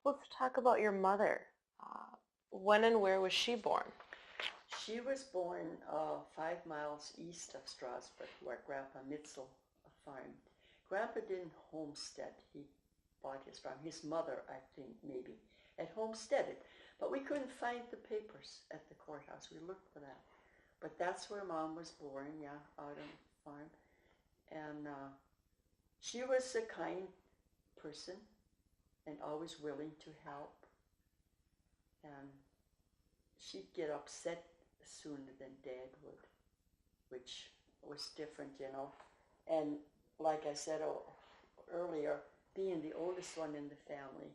Let's talk about your mother. When and where was she born? She was born 5 miles east of Strasbourg, where Grandpa Mitzel farmed. Grandpa didn't homestead. He bought his farm. His mother, I think, maybe, had homesteaded. But we couldn't find the papers at the courthouse. We looked for that. But that's where Mom was born, yeah, out on the farm. And she was a kind person and always willing to help. And she'd get upset sooner than Dad would, which was different, you know. And like I said earlier, being the oldest one in the family,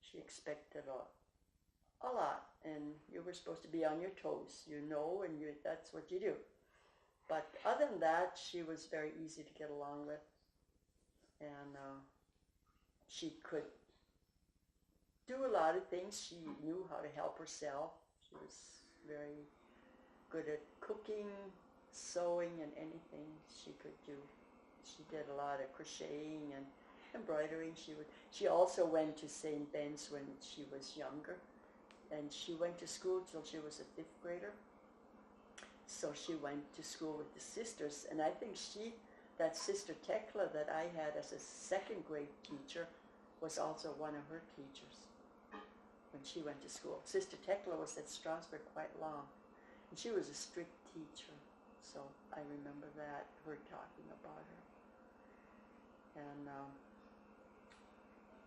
she expected a lot, and you were supposed to be on your toes, you know, and that's what you do. But other than that, she was very easy to get along with, and she could do a lot of things. She knew how to help herself. She was very good at cooking, sewing, and anything she could do. She did a lot of crocheting and embroidering. She also went to St. Ben's when she was younger, and she went to school till she was a fifth grader. So she went to school with the sisters, and I think that Sister Tekla that I had as a second grade teacher, was also one of her teachers when she went to school. Sister Tekla was at Strasbourg quite long, and she was a strict teacher, so I remember that, her talking about her. And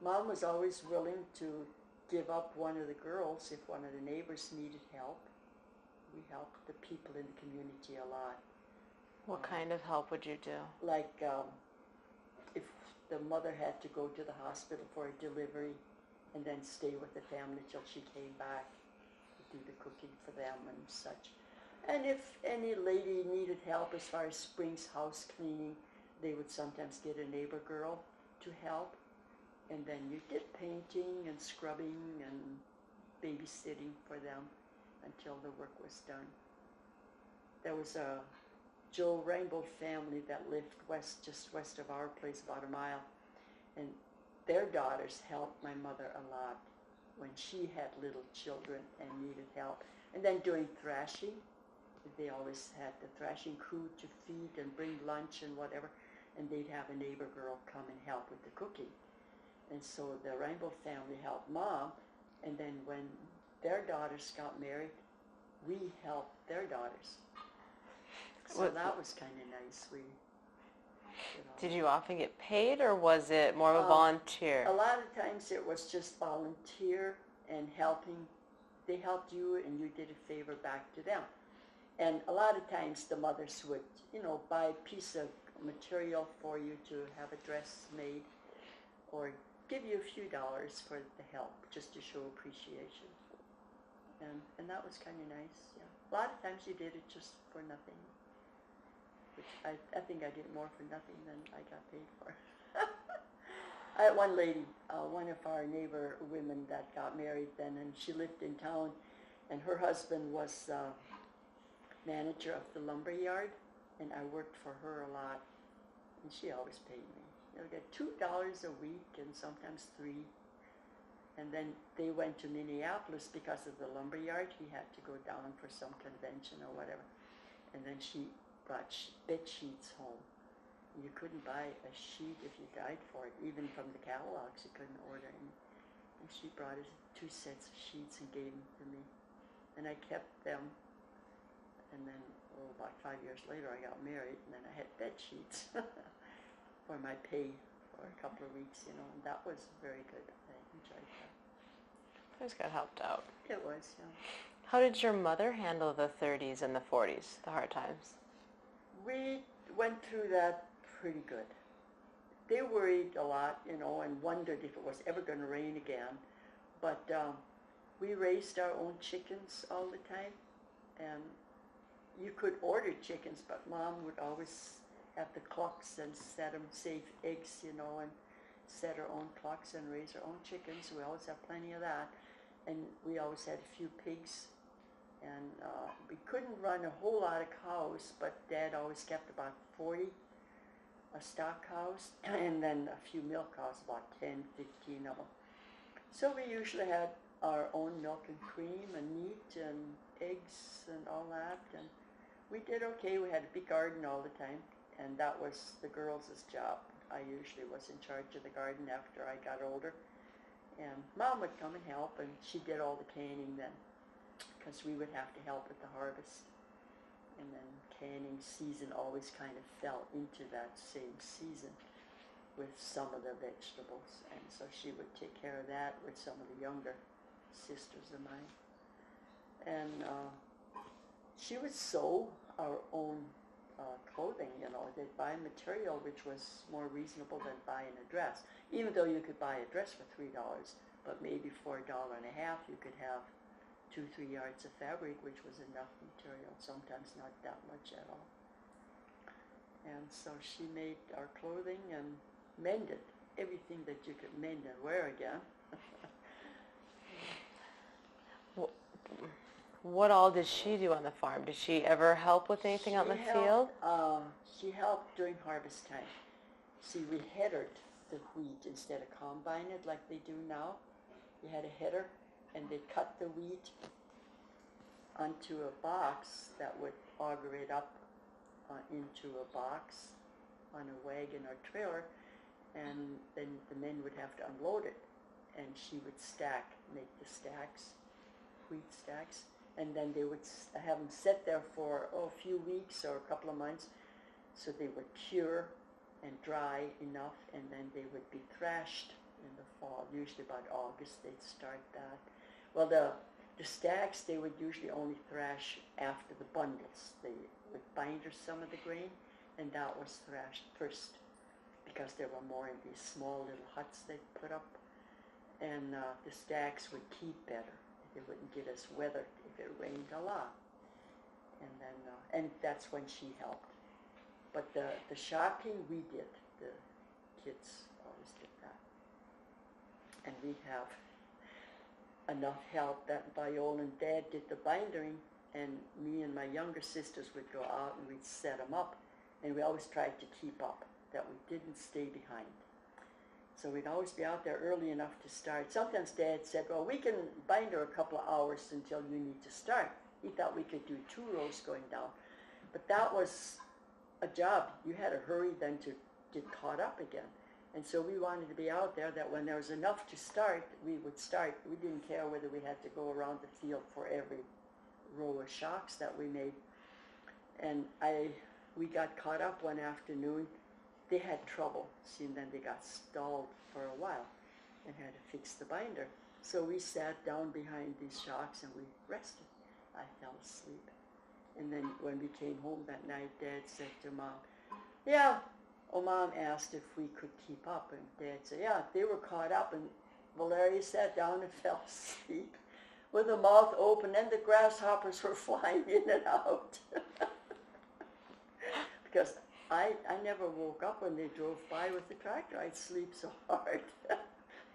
Mom was always willing to give up one of the girls if one of the neighbors needed help. We helped the people in the community a lot. What kind of help would you do? Like if the mother had to go to the hospital for a delivery and then stay with the family till she came back, do the cooking for them and such. And if any lady needed help as far as spring's house cleaning, they would sometimes get a neighbor girl to help. And then you did painting and scrubbing and babysitting for them until the work was done. There was a Joe Rainbow family that lived just west of our place, about a mile. And their daughters helped my mother a lot when she had little children and needed help. And then doing thrashing, they always had the thrashing crew to feed and bring lunch and whatever, and they'd have a neighbor girl come and help with the cooking. And so the Rainbow family helped Mom, and then when their daughters got married, we helped their daughters. So that was kind of nice. Did you often get paid, or was it more of a volunteer? A lot of times it was just volunteer and helping. They helped you and you did a favor back to them. And a lot of times the mothers would, buy a piece of material for you to have a dress made, or give you a few dollars for the help, just to show appreciation. And that was kind of nice, yeah. A lot of times you did it just for nothing, which I think I did more for nothing than I got paid for. I had one lady, one of our neighbor women that got married then, and she lived in town, and her husband was manager of the lumber yard, and I worked for her a lot, and she always paid me. Get $2 a week and sometimes $3. And then they went to Minneapolis because of the lumber yard. He had to go down for some convention or whatever. And then she brought bed sheets home. You couldn't buy a sheet if you died for it. Even from the catalogs, you couldn't order any. And she brought us 2 sets of sheets and gave them to me. And I kept them. And then, about 5 years later, I got married, and then I had bed sheets for my pay for a couple of weeks, and that was very good. I enjoyed that. I just got helped out. It was, yeah. How did your mother handle the 30s and the 40s, the hard times? We went through that pretty good. They worried a lot, and wondered if it was ever going to rain again. But we raised our own chickens all the time, and you could order chickens, but Mom would always have the clucks and set them, save eggs, and set our own clucks and raise our own chickens. We always have plenty of that. And we always had a few pigs. And we couldn't run a whole lot of cows, but Dad always kept about 40 stock cows, and then a few milk cows, about 10, 15 of them. So we usually had our own milk and cream and meat and eggs and all that, and we did okay. We had a big garden all the time, and that was the girls' job. I usually was in charge of the garden after I got older, and Mom would come and help, and she did all the canning then, because we would have to help with the harvest. And then canning season always kind of fell into that same season with some of the vegetables, and so she would take care of that with some of the younger sisters of mine. And she would sew our own clothing, you know. They'd buy material which was more reasonable than buying a dress, even though you could buy a dress for $3, but maybe for $1.50 you could have 2-3 yards of fabric, which was enough material, sometimes not that much at all. And so she made our clothing and mended everything that you could mend and wear again. What all did she do on the farm? Did she ever help with anything out in the field? She helped during harvest time. See, we headered the wheat instead of combine it like they do now. You had a header, and they cut the wheat onto a box that would auger it up into a box on a wagon or trailer, and then the men would have to unload it, and she would make the stacks, wheat stacks, and then they would have them sit there for a few weeks or a couple of months, so they would cure and dry enough, and then they would be thrashed in the fall. Usually about August they'd start that. Well, the stacks, they would usually only thrash after the bundles. They would binder some of the grain, and that was thrashed first, because there were more in these small little huts they'd put up, and the stacks would keep better. They wouldn't get as weathered if it rained a lot. And then, and that's when she helped. But the shocking we did. The kids always did that. And we'd have enough help that Viola and Dad did the bindering, and me and my younger sisters would go out and we'd set them up, and we always tried to keep up, that we didn't stay behind. So we'd always be out there early enough to start. Sometimes Dad said, well, we can binder a couple of hours until you need to start. He thought we could do 2 rows going down. But that was a job. You had to hurry then to get caught up again. And so we wanted to be out there that when there was enough to start, we would start. We didn't care whether we had to go around the field for every row of shocks that we made. And we got caught up one afternoon. They had trouble. See, and then they got stalled for a while and had to fix the binder. So we sat down behind these shocks and we rested. I fell asleep. And then when we came home that night, Dad said to Mom, Mom asked if we could keep up. And Dad said, yeah, they were caught up. And Valeria sat down and fell asleep with her mouth open, and the grasshoppers were flying in and out. Because I never woke up when they drove by with the tractor. I'd sleep so hard.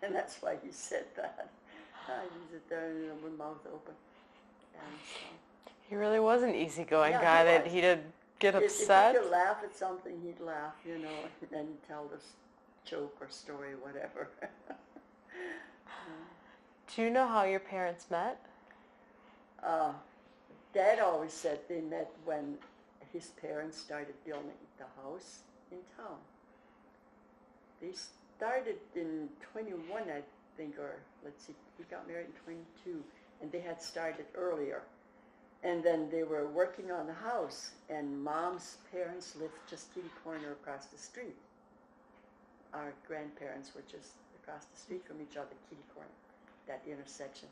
And that's why he said that. I'd sit there with my mouth open. And so, he really was an easygoing guy that he did get upset. If he could laugh at something, he'd laugh, and tell this joke or story, whatever. Do you know how your parents met? Dad always said they met when his parents started building the house in town. They started in 21, I think, or let's see, he got married in 22, and they had started earlier. And then they were working on the house, and Mom's parents lived just kitty corner across the street. Our grandparents were just across the street from each other, kitty corner, that intersection.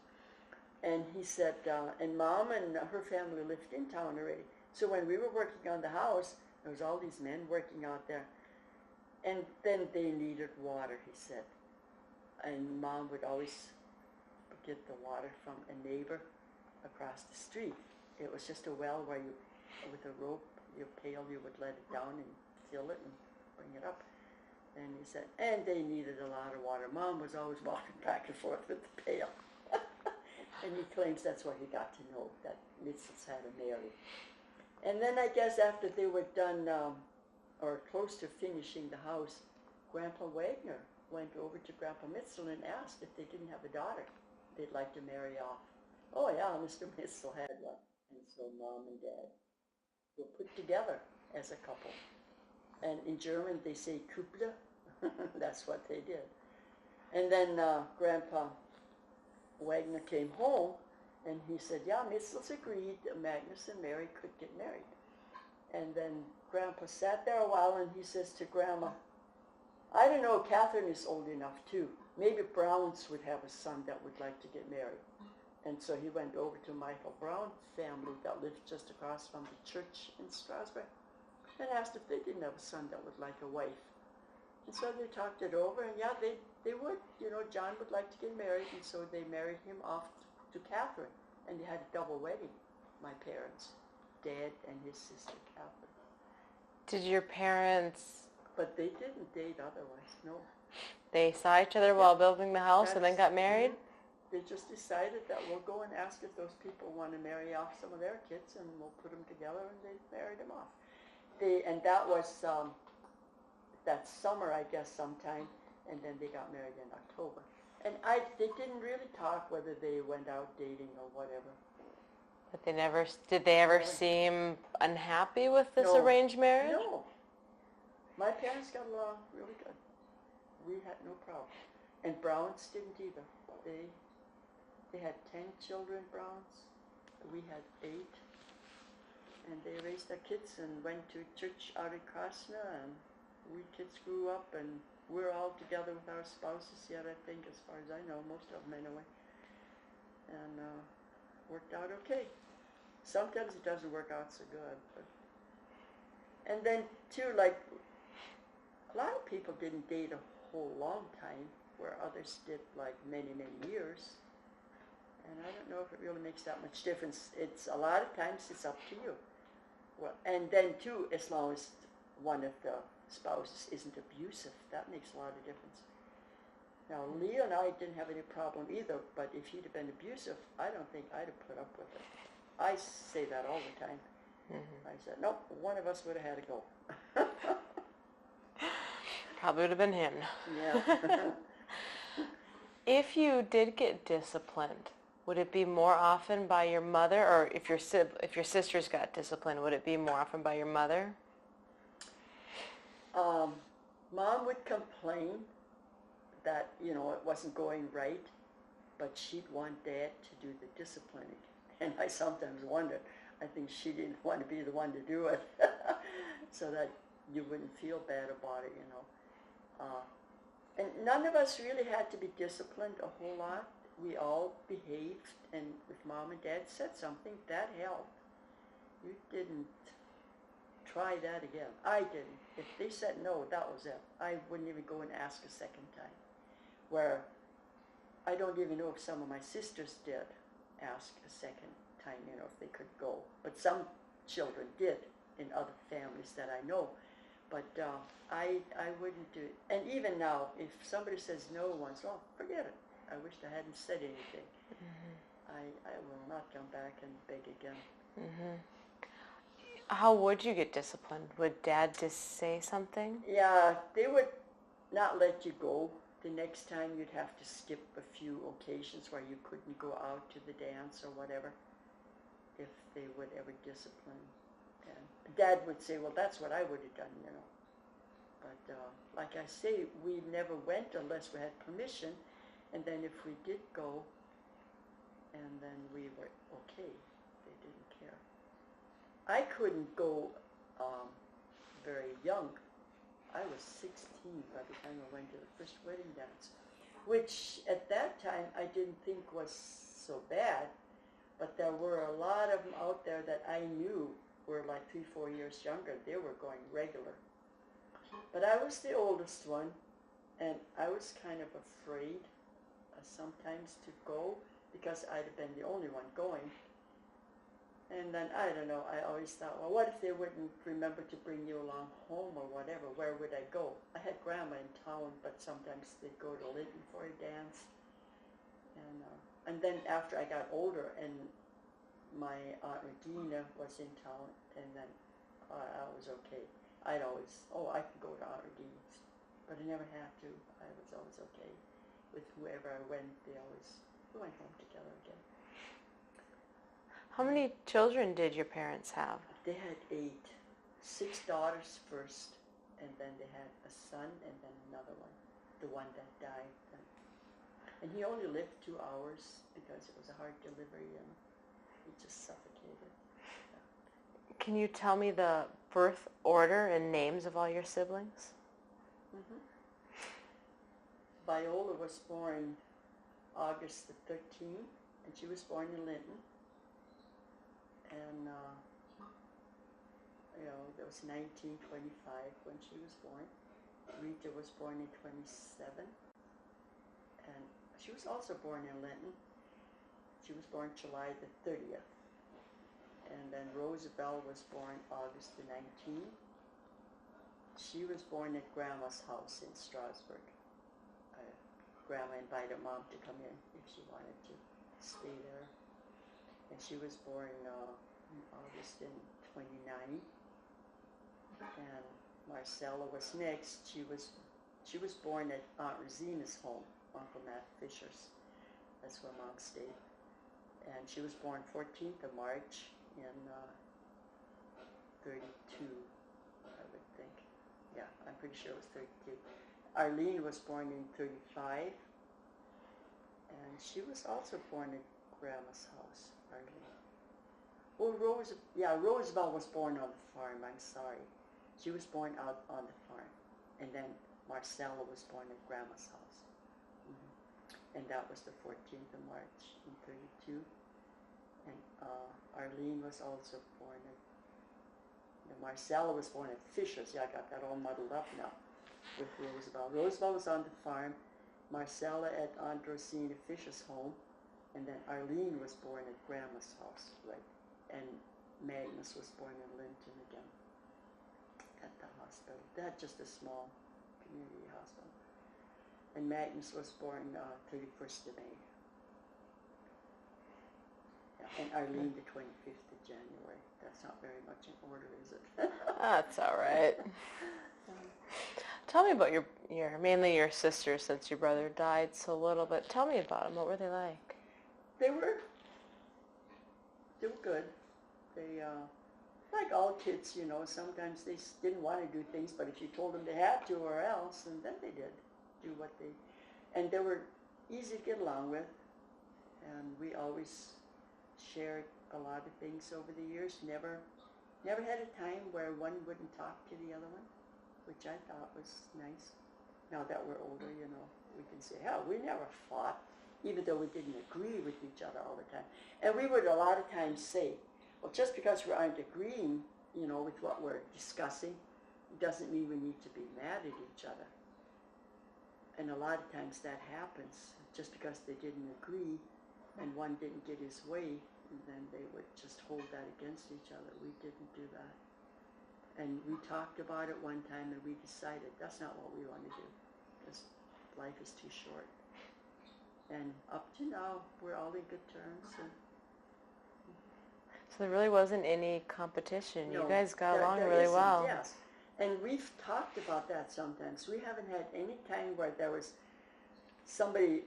And he said, and Mom and her family lived in town already. So when we were working on the house, there was all these men working out there. And then they needed water, he said. And Mom would always get the water from a neighbor across the street. It was just a well where you, with a rope, your pail, you would let it down and fill it and bring it up. And he said, and they needed a lot of water. Mom was always walking back and forth with the pail. And he claims that's where he got to know that Mitzels had a Mary. And then I guess after they were done, or close to finishing the house, Grandpa Wagner went over to Grandpa Mitzel and asked if they didn't have a daughter they'd like to marry off. Oh yeah, Mr. Mitzel had one. And so Mom and Dad were put together as a couple. And in German they say Couple. That's what they did. And then Grandpa Wagner came home and he said, yeah, Mitzel's agreed that Magnus and Mary could get married. And then Grandpa sat there a while and he says to Grandma, I don't know, Catherine is old enough too. Maybe Browns would have a son that would like to get married. And so he went over to Michael Brown's family that lived just across from the church in Strasbourg and asked if they didn't have a son that would like a wife. And so they talked it over, and yeah, they would. You know, John would like to get married, and so they married him off to Catherine. And they had a double wedding, my parents, Dad and his sister Catherine. Did your parents... But they didn't date otherwise, no. They saw each other while building the house and then got married? They just decided that we'll go and ask if those people want to marry off some of their kids, and we'll put them together, and they married them off. And that was that summer, I guess, sometime, and then they got married in October. And they didn't really talk whether they went out dating or whatever. But did they ever seem unhappy with this No. arranged marriage? No. My parents got along really good. We had no problem. And Browns didn't either. They had 10 children, Browns. We had 8. And they raised their kids and went to church out in Krasna, and we kids grew up, and we're all together with our spouses yet, I think, as far as I know, most of them anyway. And worked out okay. Sometimes it doesn't work out so good. But. And then, too, like, a lot of people didn't date a whole long time, where others did, like, many, many years. And I don't know if it really makes that much difference. It's a lot of times it's up to you. Well, and then, too, as long as one of the spouses isn't abusive, that makes a lot of difference. Now, Leo and I didn't have any problem either, but if he'd have been abusive, I don't think I'd have put up with it. I say that all the time. Mm-hmm. I said, nope, one of us would have had to go. Probably would have been him. Yeah. If you did get disciplined, would it be more often by your mother, or if your sisters got disciplined, would it be more often by your mother? Mom would complain that, you know, it wasn't going right, but she'd want Dad to do the disciplining. And I sometimes wondered, I think she didn't want to be the one to do it, so that you wouldn't feel bad about it, you know. And none of us really had to be disciplined a whole lot. We all behaved, and if Mom and Dad said something, that helped. You didn't try that again. I didn't. If they said no, that was it. I wouldn't even go and ask a second time. Where I don't even know if some of my sisters did ask a second time, you know, if they could go. But some children did in other families that I know. But I wouldn't do it. And even now, if somebody says no once, oh, forget it. I wish I hadn't said anything. Mm-hmm. I will not come back and beg again. Mm-hmm. How would you get disciplined? Would Dad just say something? Yeah, they would not let you go. The next time you'd have to skip a few occasions where you couldn't go out to the dance or whatever, if they would ever discipline. And Dad would say, well, that's what I would have done, you know. But like I say, we never went unless we had permission. And then if we did go, and then we were okay, they didn't care. I couldn't go very young. I was 16 by the time I went to the first wedding dance, which at that time I didn't think was so bad, but there were a lot of them out there that I knew were like 3-4 years younger. They were going regular. But I was the oldest one, and I was kind of afraid sometimes to go, because I'd have been the only one going. And then, I don't know, I always thought, well, what if they wouldn't remember to bring you along home or whatever? Where would I go? I had Grandma in town, but sometimes they'd go to Linton for a dance. And then after I got older, and my Aunt Regina was in town, and then I was okay. I'd always, I could go to Aunt Regina's. but I never had to. I was always okay with whoever I went. We went home together again. How many children did your parents have? They had 8. 6 daughters first, and then they had a son and then another one, the one that died. And he only lived 2 hours because it was a hard delivery and he just suffocated. Can you tell me the birth order and names of all your siblings? Mm-hmm. Viola was born August the 13th, and she was born in Linton. And, that was 1925 when she was born. Rita was born in 27. And she was also born in Linton. She was born July the 30th. And then Rosabelle was born August the 19th. She was born at Grandma's house in Strasbourg. Grandma invited Mom to come in if she wanted to stay there. And she was born in August in 29. And Marcella was next. She was born at Aunt Rosina's home, Uncle Matt Fisher's. That's where Mom stayed. And she was born 14th of March in 32, I would think. Yeah, I'm pretty sure it was 32. Arlene was born in 35. And she was also born at Grandma's house, Arlene. Oh, Roosevelt was born on the farm, I'm sorry. She was born out on the farm. And then Marcella was born at Grandma's house. Mm-hmm. And that was the 14th of March in 32. And Arlene was also born at, Marcella was born at Fisher's. Yeah, I got that all muddled up now with Roosevelt. Roosevelt was on the farm, Marcella at Aunt Rosina Fisher's home, and then Arlene was born at Grandma's house, right? And Magnus was born in Linton again at the hospital. They had just a small community hospital. And Magnus was born 31st of May. Yeah, and Arlene the 25th of January. That's not very much in order, is it? That's all right. Tell me about mainly your sisters, since your brother died so little, but tell me about them. What were they like? They were good. They, like all kids, sometimes they didn't want to do things, but if you told them they had to or else, and then they did do what they, and they were easy to get along with, and we always shared a lot of things over the years. Never had a time where one wouldn't talk to the other one, which I thought was nice. Now that we're older, we can say, hell, we never fought, even though we didn't agree with each other all the time. And we would a lot of times say, well, just because we aren't agreeing, with what we're discussing, doesn't mean we need to be mad at each other. And a lot of times that happens, just because they didn't agree and one didn't get his way, and then they would just hold that against each other. We didn't do that. And we talked about it one time, and we decided that's not what we want to do, because life is too short. And up to now, we're all in good terms. And so there really wasn't any competition. No, you guys got there along really isn't, well. Yes, and we've talked about that sometimes. We haven't had any time where there was somebody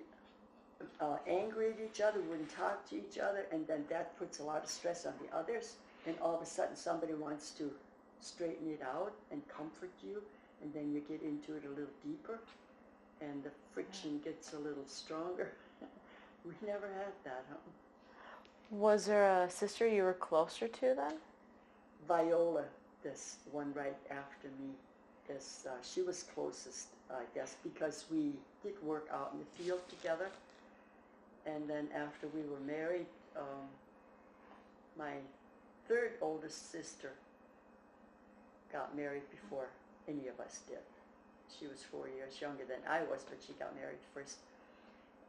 angry at each other, wouldn't talk to each other, and then that puts a lot of stress on the others, and all of a sudden somebody wants to straighten it out and comfort you, and then you get into it a little deeper, and the friction gets a little stronger. We never had that, huh? Was there a sister you were closer to then? Viola, this one right after me, she was closest, I guess, because we did work out in the field together. And then after we were married, my third oldest sister got married before any of us did. She was 4 years younger than I was, but she got married first.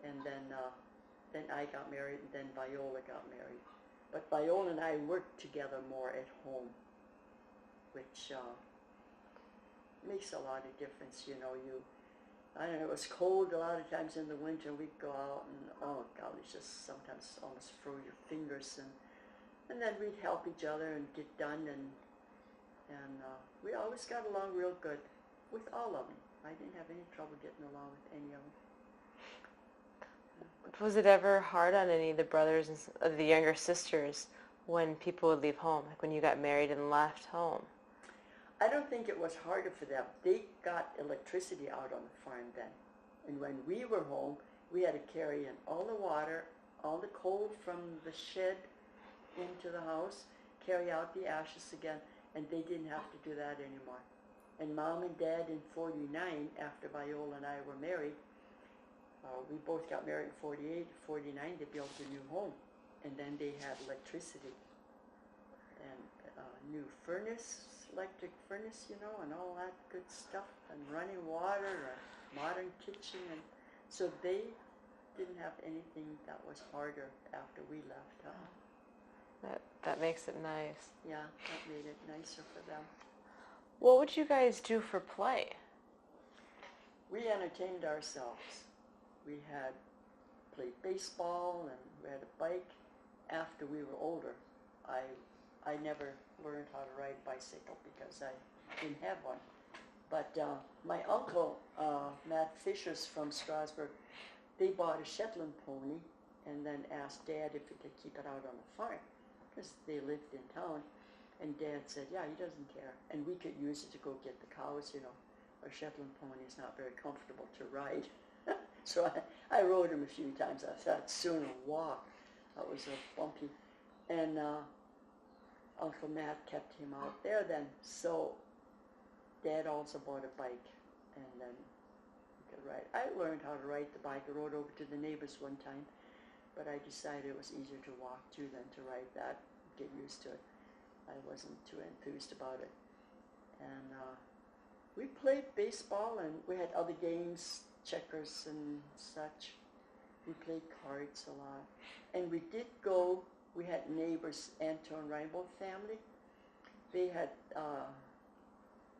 And then I got married, and then Viola got married. But Viola and I worked together more at home, which makes a lot of difference. I don't know, it was cold a lot of times in the winter. We'd go out and, oh God, it's just sometimes almost froze your fingers. And then we'd help each other and get done. And we always got along real good with all of them. I didn't have any trouble getting along with any of them. Was it ever hard on any of the brothers and the younger sisters when people would leave home, like when you got married and left home? I don't think it was harder for them. They got electricity out on the farm then. And when we were home, we had to carry in all the water, all the coal from the shed into the house, carry out the ashes again, and they didn't have to do that anymore. And Mom and Dad in 49, after Viola and I were married, we both got married in 48, 49, they built a new home. And then they had electricity and new furnace, electric furnace, you know, and all that good stuff, and running water, a modern kitchen. And so they didn't have anything that was harder after we left. That makes it nice. Yeah, that made it nicer for them. What would you guys do for play? We entertained ourselves. We had played baseball and we had a bike. After we were older, I never learned how to ride a bicycle because I didn't have one. But my uncle, Matt Fishers from Strasbourg, they bought a Shetland pony and then asked Dad if he could keep it out on the farm because they lived in town. And Dad said, yeah, he doesn't care. And we could use it to go get the cows, you know. A Shetland pony is not very comfortable to ride. So I rode him a few times. I thought, sooner walk. That was so bumpy. And Uncle Matt kept him out there then. So Dad also bought a bike. And then we could ride. I learned how to ride the bike. I rode over to the neighbors one time. But I decided it was easier to walk too than to ride that, get used to it. I wasn't too enthused about it. And we played baseball and we had other games, checkers and such. We played cards a lot. And we did go, we had neighbors, Anton Reinbold family. They had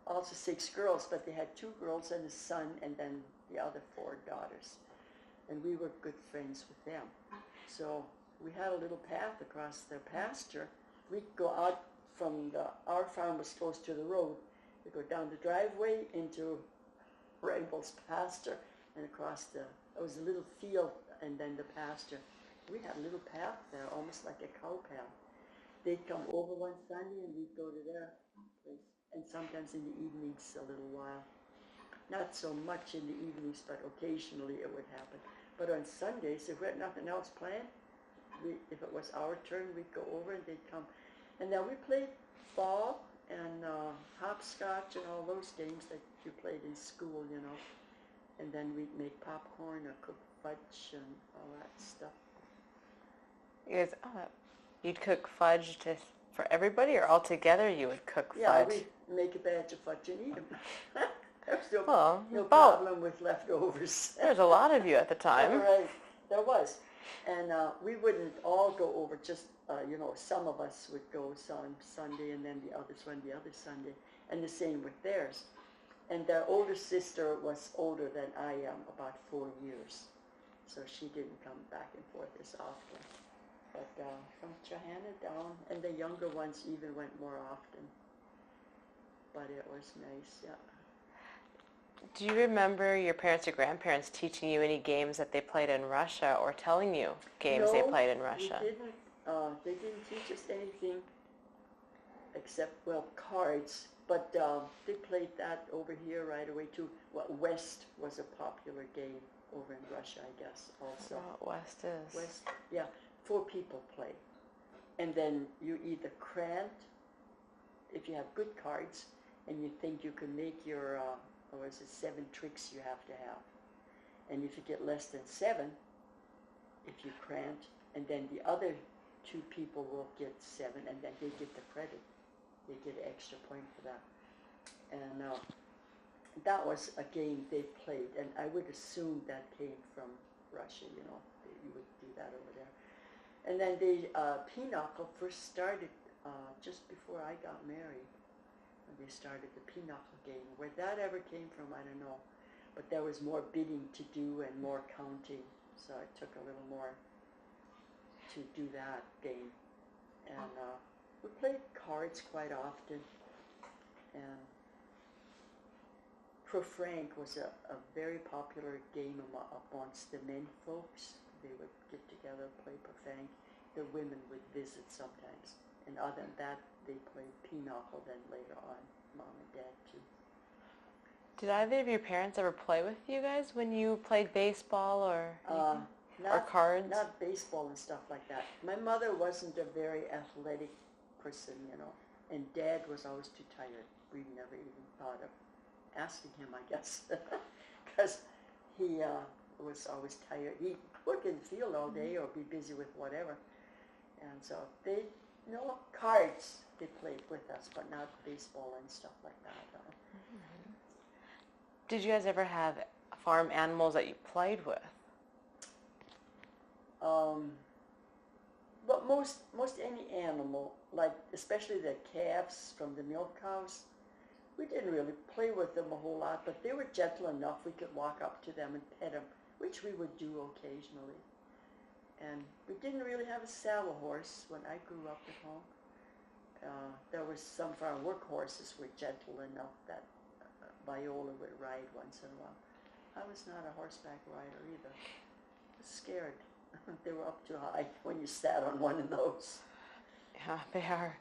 also 6 girls, but they had 2 girls and a son and then the other 4 daughters. And we were good friends with them. So we had a little path across their pasture. We'd go out from our farm was close to the road. We'd go down the driveway into Reinbold's pasture and across it was a little field and then the pasture. We had a little path there, almost like a cow path. They'd come over one Sunday and we'd go to their place. And sometimes in the evenings a little while. Not so much in the evenings, but occasionally it would happen. But on Sundays, if we had nothing else planned, if it was our turn, we'd go over and they'd come. And then we played ball and hopscotch and all those games that you played in school, you know. And then we'd make popcorn or cook fudge and all that stuff. You guys, you'd cook fudge for everybody, or all together you would cook fudge? Yeah, we'd make a batch of fudge and eat them. There's no both. problem with leftovers. There's a lot of you at the time. Right, there was. And we wouldn't all go over, just, some of us would go on Sunday and then the others went the other Sunday. And the same with theirs. And their older sister was older than I am, about 4 years. So she didn't come back and forth as often. But from Johanna down, and the younger ones even went more often. But it was nice, yeah. Do you remember your parents or grandparents teaching you any games that they played in Russia or telling you games they played in Russia? No, they didn't teach us anything except, cards. But they played that over here right away too. Well, West was a popular game over in Russia, I guess, also. What West is? West, yeah. 4 people play. And then you either crant, if you have good cards, and you think you can make your... 7 tricks you have to have. And if you get less than 7, if you crant, and then the other 2 people will get 7, and then they get the credit. They get an extra point for that. And that was a game they played, and I would assume that came from Russia, you would do that over there. And then the pinochle first started just before I got married. They started the pinochle game. Where that ever came from, I don't know. But there was more bidding to do and more counting. So it took a little more to do that game. And we played cards quite often. And Pro Frank was a very popular game amongst the men folks. They would get together, play Pro Frank. The women would visit sometimes. And other than that, they played pinochle then later on, Mom and Dad too. Did either of your parents ever play with you guys when you played baseball or anything? Or cards? Not baseball and stuff like that. My mother wasn't a very athletic person, you know, and Dad was always too tired. We never even thought of asking him, I guess, because he was always tired. He'd work in the field all day or be busy with whatever. And so they, you know, cards they played with us, but not baseball and stuff like that. Did you guys ever have farm animals that you played with? But most any animal, like especially the calves from the milk cows, we didn't really play with them a whole lot, but they were gentle enough we could walk up to them and pet them, which we would do occasionally. And we didn't really have a saddle horse when I grew up at home. There was some of our work horses were gentle enough that Viola would ride once in a while. I was not a horseback rider either. I was scared. They were up too high when you sat on one of those. Yeah, they are.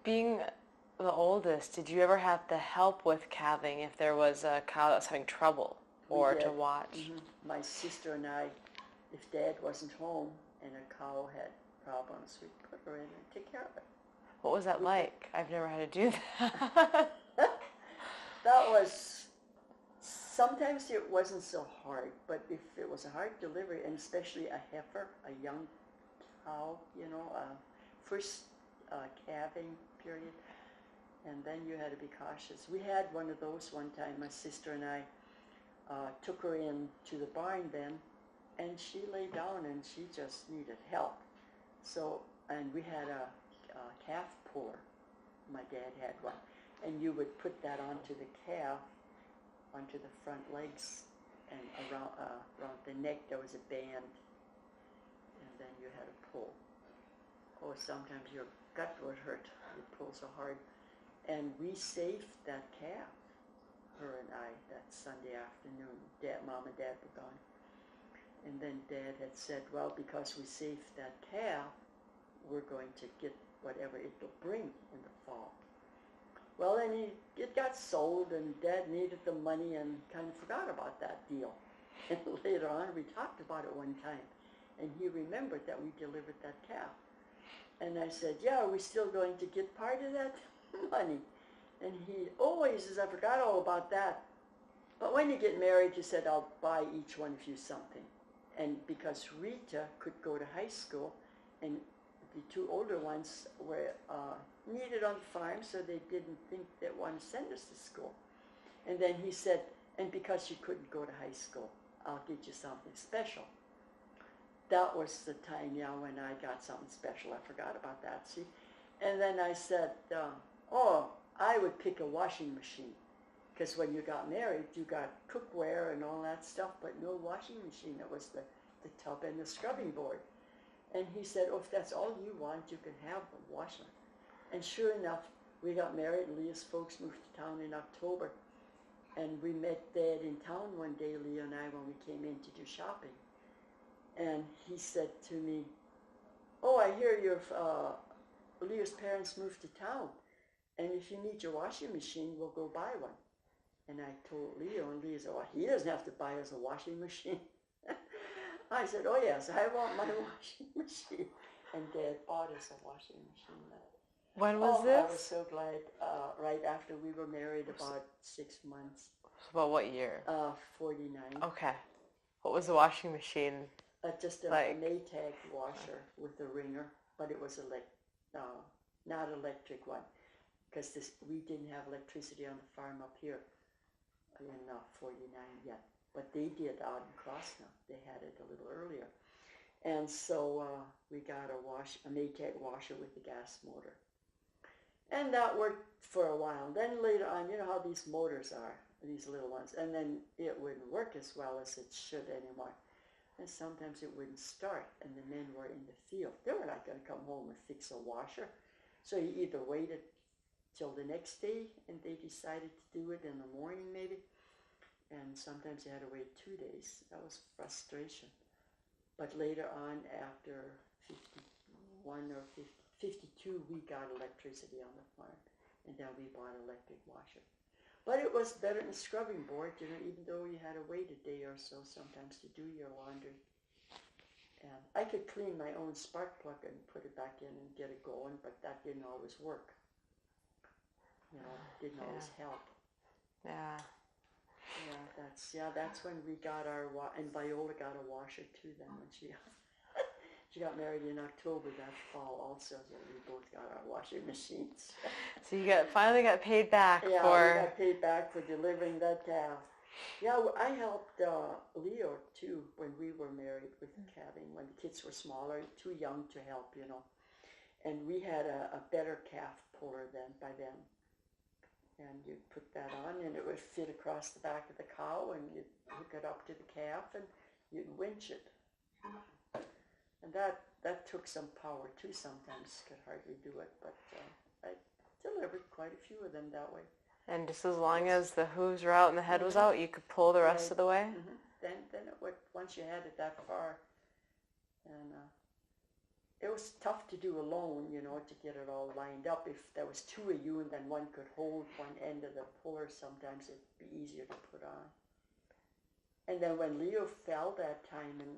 Being the oldest, did you ever have to help with calving if there was a cow that was having trouble or to watch? Mm-hmm. My sister and I, if Dad wasn't home and a cow had problems, we'd put her in and take care of it. What was that like? I've never had to do that. That was, sometimes it wasn't so hard, but if it was a hard delivery, and especially a heifer, a young cow, you know, first calving period, and then you had to be cautious. We had one of those one time. My sister and I took her in to the barn then, and she lay down and she just needed help. So, and we had a calf puller. My dad had one. And you would put that onto the calf, onto the front legs, and around the neck there was a band, and then you had to pull. Oh, sometimes your gut would hurt. You pull so hard. And we saved that calf, her and I, that Sunday afternoon. Mom and Dad were gone. And then Dad had said, well, because we saved that calf, we're going to get whatever it will bring in the fall. Well, then it got sold, and Dad needed the money and kind of forgot about that deal. And later on, we talked about it one time, and he remembered that we delivered that calf. And I said, yeah, are we still going to get part of that money? And he says, I forgot all about that. But when you get married, he said, I'll buy each one of you something. And because Rita could go to high school, and the two older ones were needed on the farm, so they didn't think they wanted to send us to school. And then he said, and because you couldn't go to high school, I'll get you something special. That was the time, when I got something special. I forgot about that, see? And then I said, I would pick a washing machine. Because when you got married, you got cookware and all that stuff, but no washing machine. It was the tub and the scrubbing board. And he said, if that's all you want, you can have the washer. And sure enough, we got married, and Leah's folks moved to town in October. And we met Dad in town one day, Leah and I, when we came in to do shopping. And he said to me, I hear Leah's parents moved to town. And if you need your washing machine, we'll go buy one. And I told Leah, and Leah said, he doesn't have to buy us a washing machine. I said, yes, I want my washing machine. And Dad bought us a washing machine. When was this? I was so glad. Right after we were married, about 6 months. About what year? 49. Okay. What was the washing machine? Just a Maytag washer with a wringer, but it was not electric one, because we didn't have electricity on the farm up here in 49 yet. But they did out in Krosno. They had it a little earlier. And so we got a Maytag washer with a gas motor. And that worked for a while. Then later on, you know how these motors are, these little ones, and then it wouldn't work as well as it should anymore. And sometimes it wouldn't start, and the men were in the field. They were not going to come home and fix a washer. So you either waited till the next day, and they decided to do it in the morning maybe, and sometimes you had to wait 2 days. That was frustration. But later on, after 51 or 52, we got electricity on the farm, and then we bought an electric washer. But it was better than scrubbing board, even though you had to wait a day or so sometimes to do your laundry. And I could clean my own spark plug and put it back in and get it going, but that didn't always work. Didn't always help. Yeah. That's when we got our and Viola got a washer too. Then when she got married in October that fall, also, so we both got our washing machines. So you finally got paid back we got paid back for delivering that calf. Yeah, I helped Leo too when we were married with calving, when the kids were smaller, too young to help, And we had a better calf puller by then. And you'd put that on and it would fit across the back of the cow and you'd hook it up to the calf and you'd winch it. And that took some power too sometimes, could hardly do it, but I delivered quite a few of them that way. And just as long as the hooves were out and the head was out, you could pull the rest of the way? Mm-hmm. Then it would, once you had it that far. And it was tough to do alone, to get it all lined up. If there was two of you and then one could hold one end of the puller, sometimes it'd be easier to put on. And then when Leo fell that time and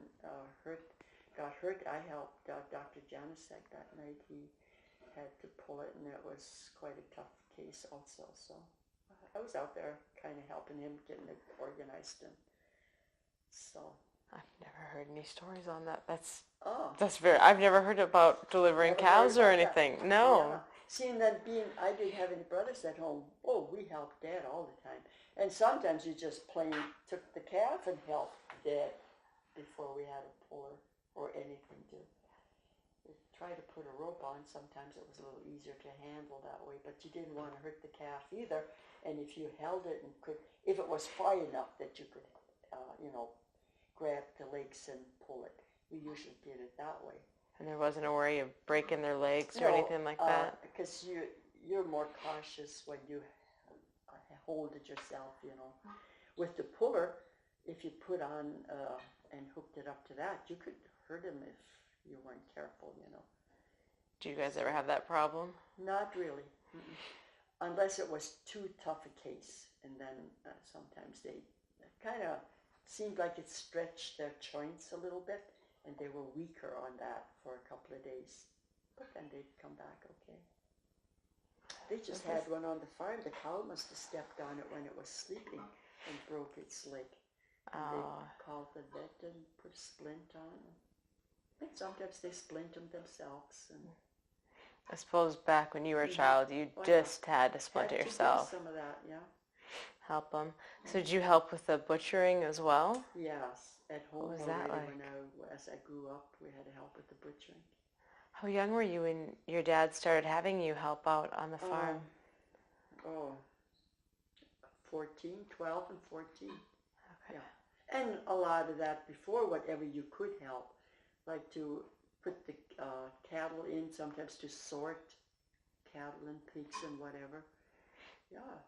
got hurt, I helped Dr. Janicek that night. He had to pull it, and it was quite a tough case also. So I was out there kind of helping him, getting it organized. And so I've never heard any stories on that. That's Oh. I've never heard about delivering Never cows heard or about anything. that. No. Yeah. Seeing that I didn't have any brothers at home. Oh, we helped Dad all the time. And sometimes you just plain took the calf and helped Dad before we had a puller or anything to try to put a rope on. Sometimes it was a little easier to handle that way, but you didn't want to hurt the calf either. And if you held it and if it was far enough that you could, grab the legs and pull it, we usually did it that way. And there wasn't a worry of breaking their legs or anything like that? Because you're more cautious when you hold it yourself, With the puller, if you put on and hooked it up to that, you could hurt him if you weren't careful, Do you guys ever have that problem? Not really. Mm-mm. Unless it was too tough a case. And then sometimes they kind of seemed like it stretched their joints a little bit. And they were weaker on that for a couple of days. But then they'd come back okay. They just had one on the farm. The cow must have stepped on it when it was sleeping and broke its leg. And they called the vet and put a splint on. And sometimes they splint them themselves. And I suppose back when you were a child, you just had to splint it yourself. Some of that, yeah. Help them. So did you help with the butchering as well? Yes. At home what was that like? As I grew up, we had to help with the butchering. How young were you when your dad started having you help out on the farm? 12 and 14. Okay. Yeah. And a lot of that before, whatever you could help, like to put the cattle in, sometimes to sort cattle and pigs and whatever. Yeah,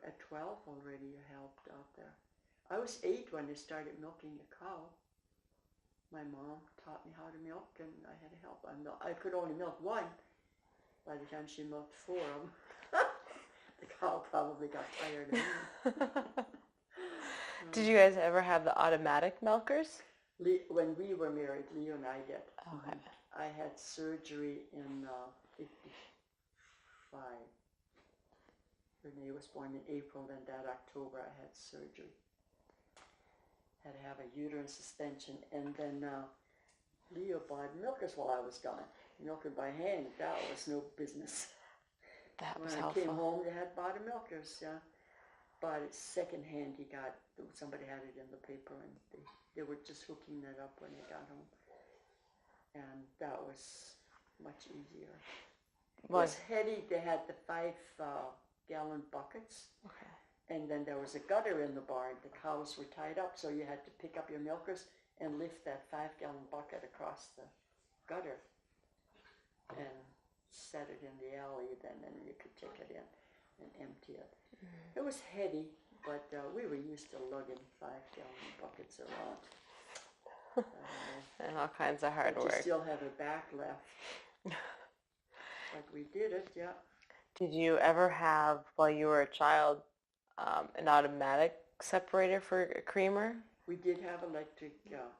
at 12 already you helped out there. I was 8 when they started milking the cow. My mom taught me how to milk, and I had to help. I could only milk one. By the time she milked 4 of them, the cow probably got tired of me. Did you guys ever have the automatic milkers? When we were married, Leo and I did. Okay. I had surgery in 55. Renee was born in April, then that October I had surgery. Had to have a uterine suspension, and then Leo bought milkers while I was gone. Milking by hand, that was no business. That was when helpful. I came home, they had bought milkers, yeah. Bought it secondhand. Somebody had it in the paper, and they were just hooking that up when they got home. And that was much easier. It was heady. They had the 5-gallon buckets. Okay. And then there was a gutter in the barn. The cows were tied up, so you had to pick up your milkers and lift that 5-gallon bucket across the gutter and set it in the alley then, and you could take it in and empty it. Mm-hmm. It was heady, But we were used to lugging 5-gallon buckets around. And all kinds of hard But work. you still have a back left. But we did it, yeah. Did you ever have, while you were a child, an automatic separator for a creamer? We did have electric,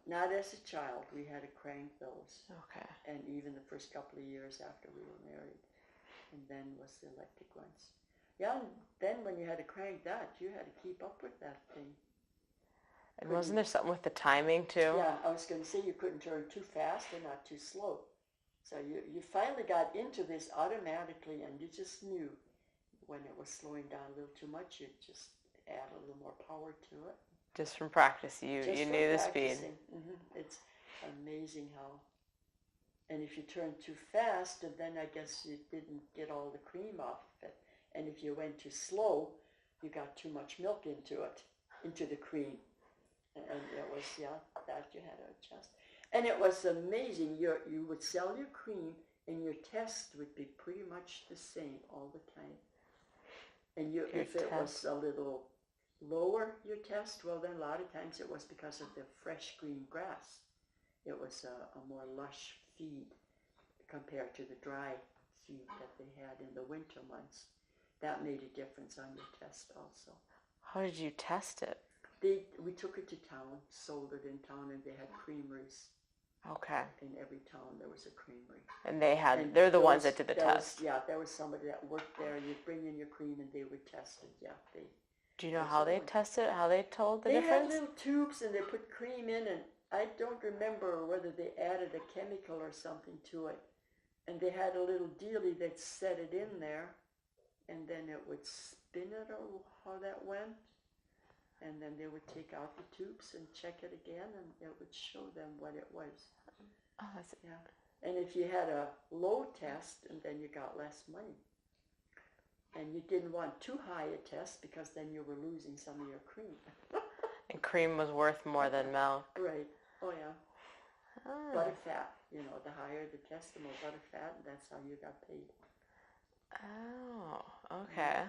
not as a child. We had to crank those. Okay. And even the first couple of years after we were married. And then was the electric ones. Yeah, and then when you had to crank that, you had to keep up with that thing. And wasn't there something with the timing too? Yeah, I was going to say you couldn't turn too fast or not too slow. So you finally got into this automatically, and you just knew when it was slowing down a little too much, you'd just add a little more power to it. Just from practice, you knew the speed. Mm-hmm. It's amazing how. And if you turn too fast, then I guess you didn't get all the cream off of it. And if you went too slow, you got too much milk into it, into the cream. And it was, that you had to adjust. And it was amazing. You would sell your cream, and your test would be pretty much the same all the time. And if it was a little lower, your test, well, then a lot of times it was because of the fresh green grass. It was a more lush feed compared to the dry feed that they had in the winter months. That made a difference on your test also. How did you test it? We took it to town, sold it in town, and they had creameries. Okay. In every town there was a creamery. And they're the ones that did the test. There was somebody that worked there. You'd bring in your cream and they would test it. Yeah, do you know how they tested it? How they told the difference? They had little tubes and they put cream in, and I don't remember whether they added a chemical or something to it. And they had a little dealie that set it in there, and then it would spin it, or how that went. And then they would take out the tubes and check it again, and it would show them what it was. Oh, And if you had a low test, and then you got less money. And you didn't want too high a test, because then you were losing some of your cream. And cream was worth more than milk. Right. Oh, yeah. Butterfat. The higher the test, the more butterfat, and that's how you got paid. Oh, okay.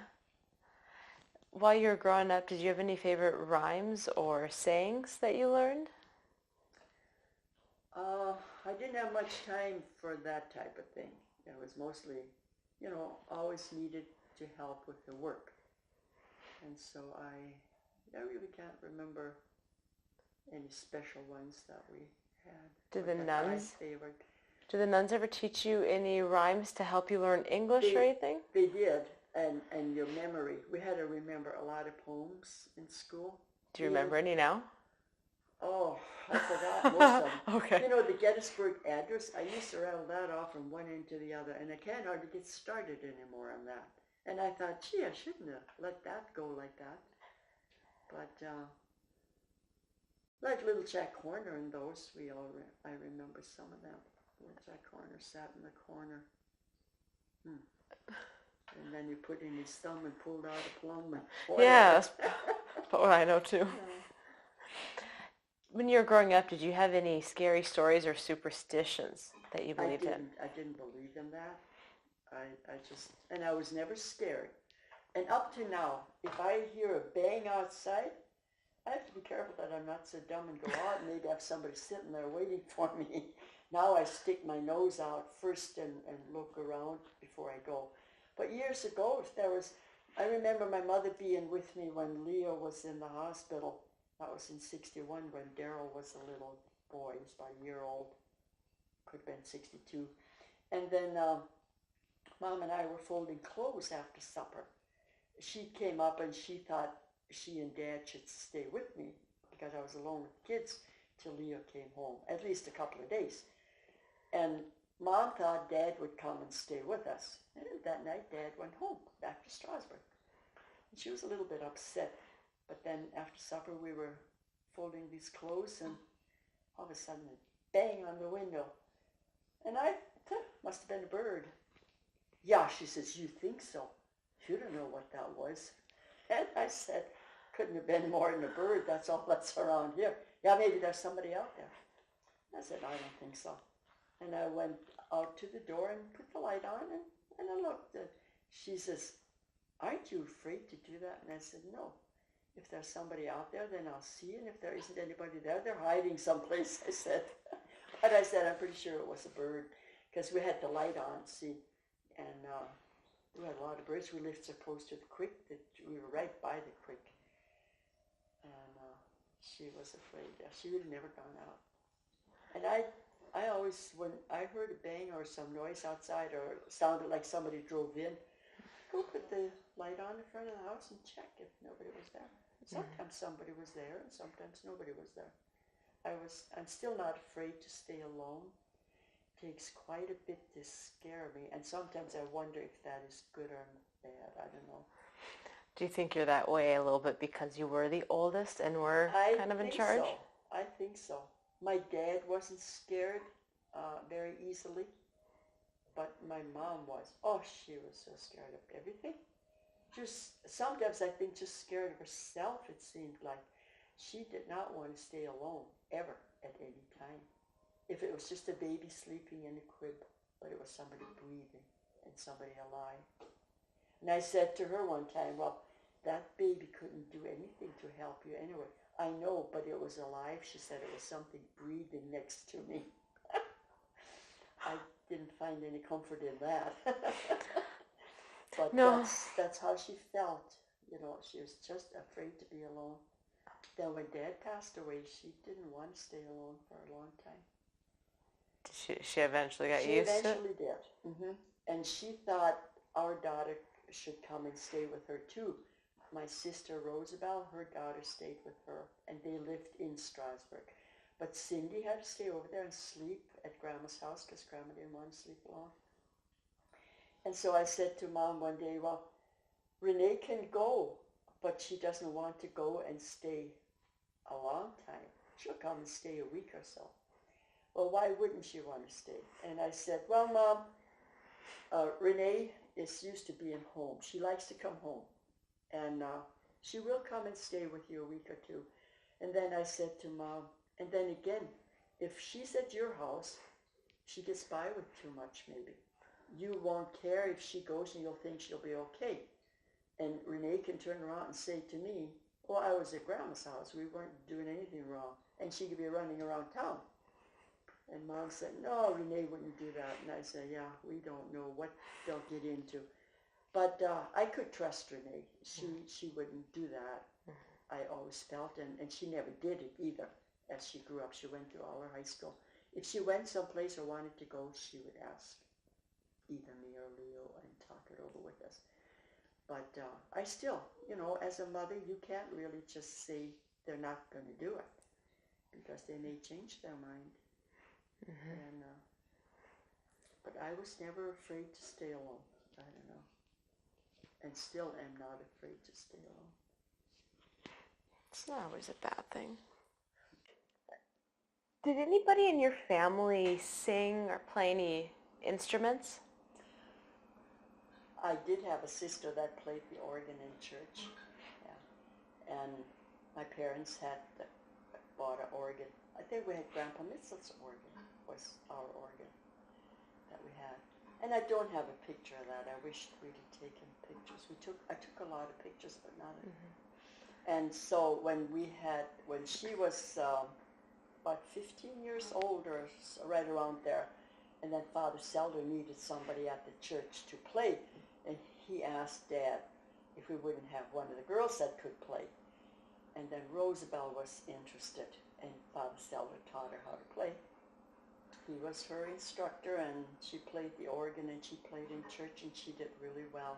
While you were growing up, did you have any favorite rhymes or sayings that you learned? I didn't have much time for that type of thing. It was mostly, always needed to help with the work. And so I really can't remember any special ones that we had. Do the nuns ever teach you any rhymes to help you learn English or anything? They did. And your memory. We had to remember a lot of poems in school. Do you remember any now? Oh, I forgot most of them. Okay. The Gettysburg Address, I used to rattle that off from one end to the other, and I can't hardly get started anymore on that. And I thought, gee, I shouldn't have let that go like that. But like Little Jack Horner and those, I remember some of them. Little Jack Horner sat in the corner. And then he put in his thumb and pulled out a plum. Yeah, that's what I know too. When you were growing up, did you have any scary stories or superstitions that you believed in? I didn't believe in that. And I was never scared. And up to now, if I hear a bang outside, I have to be careful that I'm not so dumb and go out and maybe have somebody sitting there waiting for me. Now I stick my nose out first and look around before I go. But years ago, I remember my mother being with me when Leo was in the hospital. That was in 61 when Daryl was a little boy. He was about a year old. Could have been 62. And then Mom and I were folding clothes after supper. She came up and she thought she and Dad should stay with me because I was alone with the kids till Leo came home, at least a couple of days. And Mom thought Dad would come and stay with us. And that night, Dad went home back to Strasbourg. And she was a little bit upset. But then after supper, we were folding these clothes, and all of a sudden, a bang on the window. And I thought, must have been a bird. Yeah, she says, you think so? You don't know what that was. And I said, couldn't have been more than a bird. That's all that's around here. Yeah, maybe there's somebody out there. I said, I don't think so. And I went out to the door and put the light on, and I looked. And she says, aren't you afraid to do that? And I said, no. If there's somebody out there, then I'll see, and if there isn't anybody there, they're hiding someplace, I said. But I said, I'm pretty sure it was a bird, because we had the light on, see, and we had a lot of birds. We lived so close to the creek that we were right by the creek. And she was afraid. She would have never gone out. And I always, when I heard a bang or some noise outside or sounded like somebody drove in, go put the light on in front of the house and check if nobody was there. Sometimes somebody was there and sometimes nobody was there. I'm still not afraid to stay alone. It takes quite a bit to scare me, and sometimes I wonder if that is good or bad. I don't know. Do you think you're that way a little bit because you were the oldest and were kind of in charge? I think so. My dad wasn't scared very easily, but my mom was. Oh, she was so scared of everything. Sometimes I think just scared of herself, it seemed like. She did not want to stay alone, ever, at any time. If it was just a baby sleeping in a crib, but it was somebody breathing and somebody alive. And I said to her one time, well, that baby couldn't do anything to help you anyway. I know, but it was alive. She said it was something breathing next to me. I didn't find any comfort in that. But no. that's how she felt. You know, she was just afraid to be alone. Then when Dad passed away, she didn't want to stay alone for a long time. She eventually got used to it? She eventually did. Mm-hmm. And she thought our daughter should come and stay with her too. My sister Rosabelle, her daughter stayed with her, and they lived in Strasbourg. But Cindy had to stay over there and sleep at Grandma's house because Grandma didn't want to sleep alone. And so I said to Mom one day, well, Renee can go, but she doesn't want to go and stay a long time. She'll come and stay a week or so. Well, why wouldn't she want to stay? And I said, well, Mom, Renee is used to being home. She likes to come home. And she will come and stay with you a week or two. And then I said to Mom, and then again, if she's at your house, she gets by with too much maybe. You won't care if she goes and you'll think she'll be okay. And Renee can turn around and say to me, well, I was at Grandma's house. We weren't doing anything wrong. And she could be running around town. And Mom said, no, Renee wouldn't do that. And I said, yeah, we don't know what they'll get into. But I could trust Renee. She wouldn't do that. I always felt, and she never did it either. As she grew up, she went to all her high school. If she went someplace or wanted to go, she would ask either me or Leo and talk it over with us. But I still, you know, as a mother, you can't really just say they're not going to do it because they may change their mind. And but I was never afraid to stay alone. I don't know. And still am not afraid to stay alone. It's not always a bad thing. Did anybody in your family sing or play any instruments? I did have a sister that played the organ in church. Yeah. And my parents had bought an organ. I think we had Grandpa Mitzel's organ was our organ that we had. And I don't have a picture of that. I wished we'd have taken pictures. I took a lot of pictures, but not And so when she was about 15 years old or so, right around there, and then Father Selder needed somebody at the church to play, and he asked Dad if we wouldn't have one of the girls that could play. And then Rosabelle was interested, and Father Selder taught her how to play. He was her instructor, and she played the organ, and she played in church, and she did really well.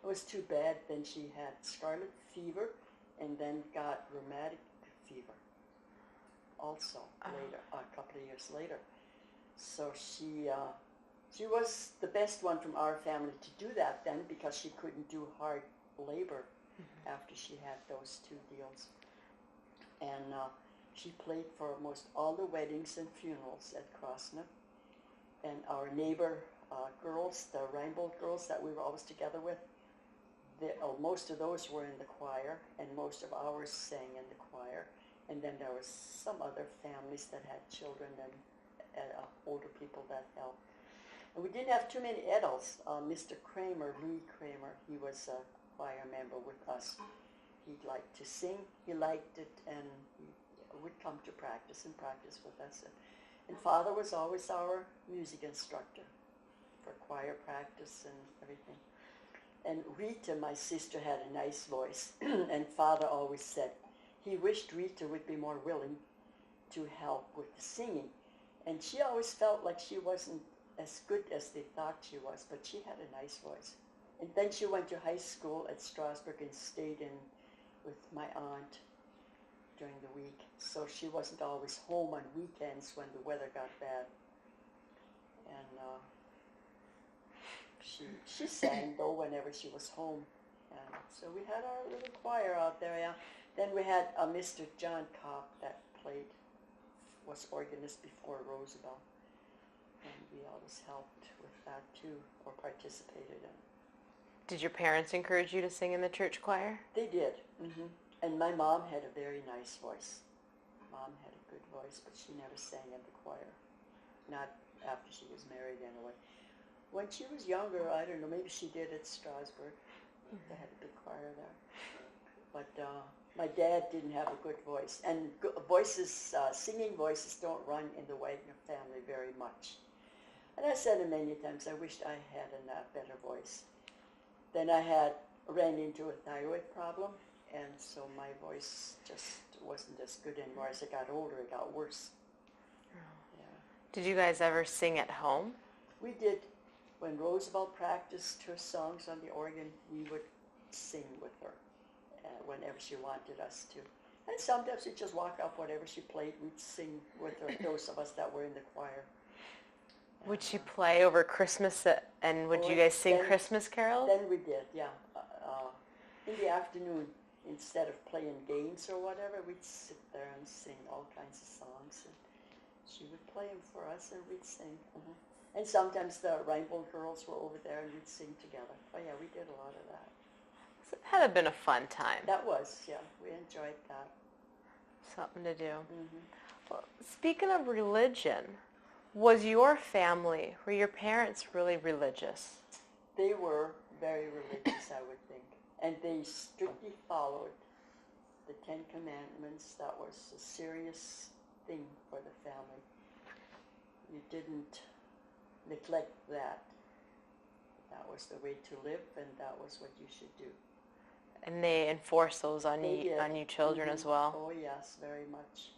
It was too bad. Then she had scarlet fever, and then got rheumatic fever also later, a couple of years later. So she was the best one from our family to do that then because she couldn't do hard labor after she had those two deals. And she played for almost all the weddings and funerals at Krosno. And our neighbor girls, the Reinbold girls that we were always together with, most of those were in the choir, and most of ours sang in the choir. And then there was some other families that had children and older people that helped. And we didn't have too many adults. Mr. Kramer, Louis Kramer, he was a choir member with us. He liked to sing. He liked it, and he would come to practice and practice with us. And Father was always our music instructor for choir practice and everything. And Rita, my sister, had a nice voice, and Father always said he wished Rita would be more willing to help with the singing. And she always felt like she wasn't as good as they thought she was, but she had a nice voice. And then she went to high school at Strasbourg and stayed in with my aunt during the week. So she wasn't always home on weekends when the weather got bad. And she sang, though, whenever she was home. And so we had our little choir out there, yeah. Then we had Mr. John Cobb that was organist before Roosevelt. And we always helped with that, too, or participated in. Did your parents encourage you to sing in the church choir? They did. Mm-hmm. And my mom had a very nice voice. Mom had a good voice, but she never sang in the choir. Not after she was married, anyway. When she was younger, I don't know, maybe she did at Strasbourg. They had a big choir there. But my dad didn't have a good voice. And singing voices don't run in the Wagner family very much. And I said it many times, I wished I had a better voice. Then I ran into a thyroid problem, and so my voice just wasn't as good anymore. As I got older, it got worse. Oh. Yeah. Did you guys ever sing at home? We did. When Roosevelt practiced her songs on the organ, we would sing with her whenever she wanted us to. And sometimes we'd just walk up, whatever she played, we'd sing with her, those of us that were in the choir. Would she play over Christmas, and would you guys sing Christmas carols? Then we did, yeah. In the afternoon, instead of playing games or whatever, we'd sit there and sing all kinds of songs. And she would play them for us, and we'd sing. Mm-hmm. And sometimes the Rainbow Girls were over there, and we'd sing together. Oh, yeah, we did a lot of that. So that had been a fun time. That was, yeah. We enjoyed that. Something to do. Mm-hmm. Well, speaking of religion, were your parents really religious? They were very religious, I would think. And they strictly followed the Ten Commandments. That was a serious thing for the family. You didn't neglect that. That was the way to live, and that was what you should do. And they enforce those on you children as well? Oh, yes, very much.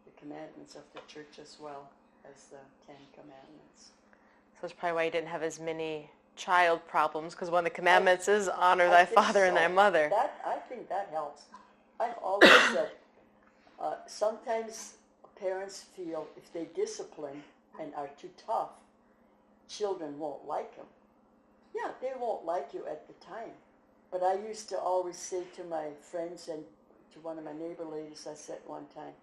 The commandments of the church as well as the Ten Commandments. So that's probably why you didn't have as many child problems, because one of the commandments is honor thy father and thy mother. I think that helps. I've always said, sometimes parents feel if they discipline and are too tough, children won't like them. Yeah, they won't like you at the time. But I used to always say to my friends and to one of my neighbor ladies, I said one time,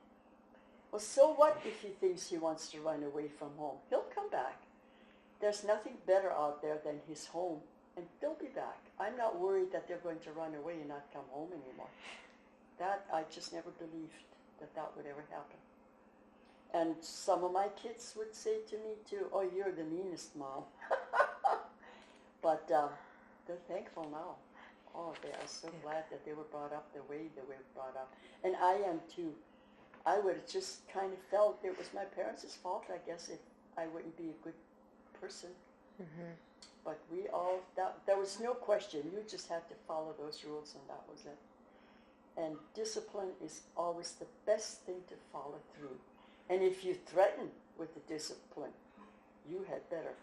well, so what if he thinks he wants to run away from home? He'll come back. There's nothing better out there than his home, and they'll be back. I'm not worried that they're going to run away and not come home anymore. That, I just never believed that would ever happen. And some of my kids would say to me too, oh, you're the meanest mom. But they're thankful now. Oh, they are so glad that they were brought up the way they were brought up. And I am too. I would have just kind of felt it was my parents' fault, I guess, if I wouldn't be a good person. Mm-hmm. But there was no question. You just had to follow those rules, and that was it. And discipline is always the best thing to follow through. And if you threaten with the discipline, you had better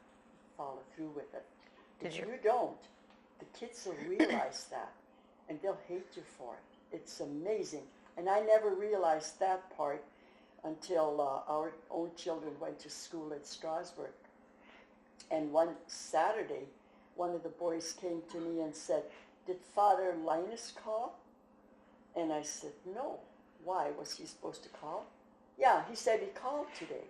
follow through with it. If you don't, the kids will realize that, and they'll hate you for it. It's amazing. And I never realized that part until our own children went to school at Strasbourg. And one Saturday, one of the boys came to me and said, did Father Linus call? And I said, no. Why? Was he supposed to call? Yeah, he said he called today.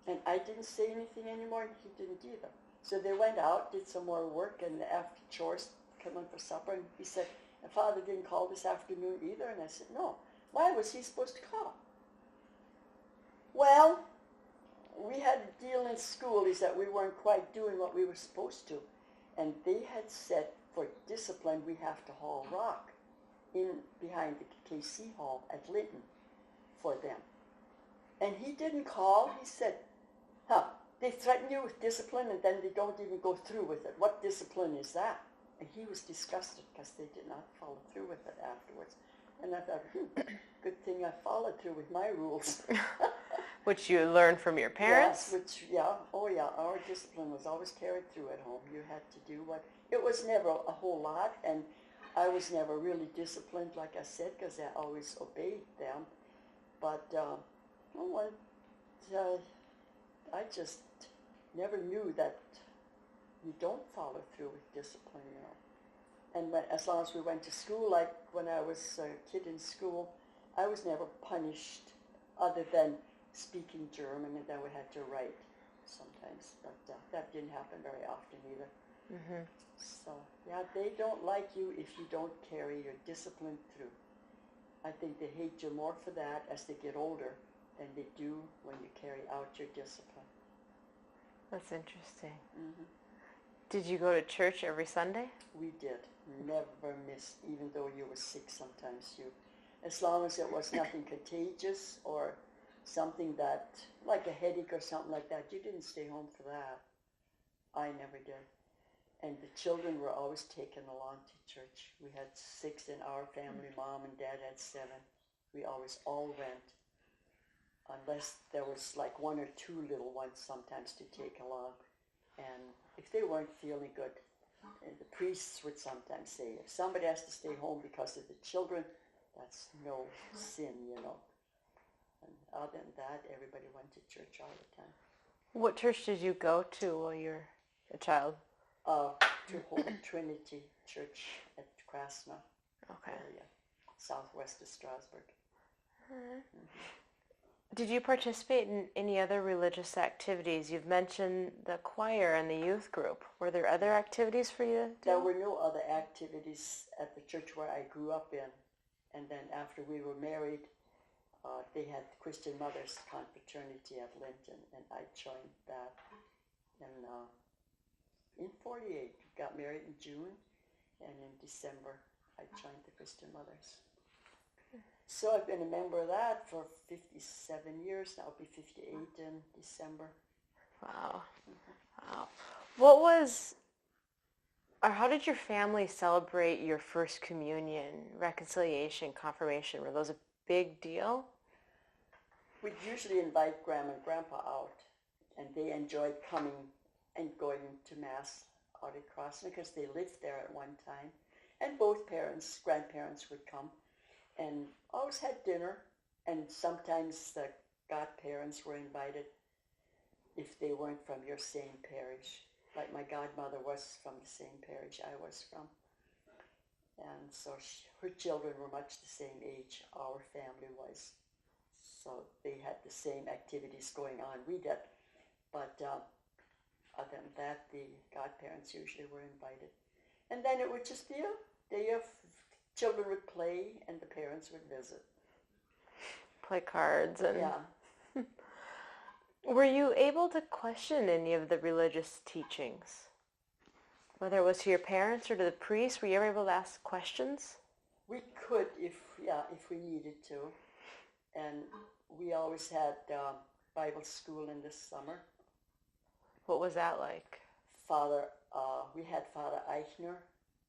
And I didn't say anything anymore, and he didn't either. So they went out, did some more work, and after chores, came in for supper, and he said, and Father didn't call this afternoon either? And I said, no. Why was he supposed to call? Well, we had a deal in school is that we weren't quite doing what we were supposed to. And they had said for discipline we have to haul rock. in behind the KC Hall at Linton for them. And he didn't call. He said, they threaten you with discipline and then they don't even go through with it. What discipline is that? And he was disgusted because they did not follow through with it afterwards. And I thought, good thing I followed through with my rules. Which you learned from your parents? Yes, our discipline was always carried through at home. You had to do what, it was never a whole lot, and I was never really disciplined, like I said, because I always obeyed them. But, I just never knew that you don't follow through with discipline, you know. And as long as we went to school, like when I was a kid in school, I was never punished other than speaking German, and then we had to write sometimes. But that didn't happen very often either. Mm-hmm. So, yeah, they don't like you if you don't carry your discipline through. I think they hate you more for that as they get older than they do when you carry out your discipline. That's interesting. Mm-hmm. Did you go to church every Sunday? We did. Never missed, even though you were sick sometimes. As long as it was nothing contagious or something that, like a headache or something like that, you didn't stay home for that. I never did. And the children were always taken along to church. We had 6 in our family. Mom and Dad had 7. We always all went, unless there was like 1 or 2 little ones sometimes to take along. And if they weren't feeling good, and the priests would sometimes say, if somebody has to stay home because of the children, that's no sin, you know. And other than that, everybody went to church all the time. What church did you go to while you were a child? To Holy Trinity Church at Krasna, area, southwest of Strasbourg. Mm-hmm. Did you participate in any other religious activities? You've mentioned the choir and the youth group. Were there other activities for you to do? There were no other activities at the church where I grew up in. And then after we were married, they had Christian Mothers Confraternity at Linton, and I joined that. And in 48, got married in June, and in December, I joined the Christian Mothers. So I've been a member of that for 57 years. Now I'll be 58 in December. Wow. Mm-hmm. Wow. How did your family celebrate your first communion, reconciliation, confirmation? Were those a big deal? We'd usually invite Grandma and Grandpa out, and they enjoyed coming and going to Mass out at Krasna because they lived there at one time. And both grandparents would come. And always had dinner, and sometimes the godparents were invited if they weren't from your same parish. Like my godmother was from the same parish I was from. And so her children were much the same age our family was. So they had the same activities going on we did. But other than that, the godparents usually were invited. And then it would just be a day of children would play and the parents would visit. Play cards and... Yeah. Were you able to question any of the religious teachings? Whether it was to your parents or to the priest, were you ever able to ask questions? We could if we needed to. And we always had Bible school in the summer. What was that like? We had Father Eichner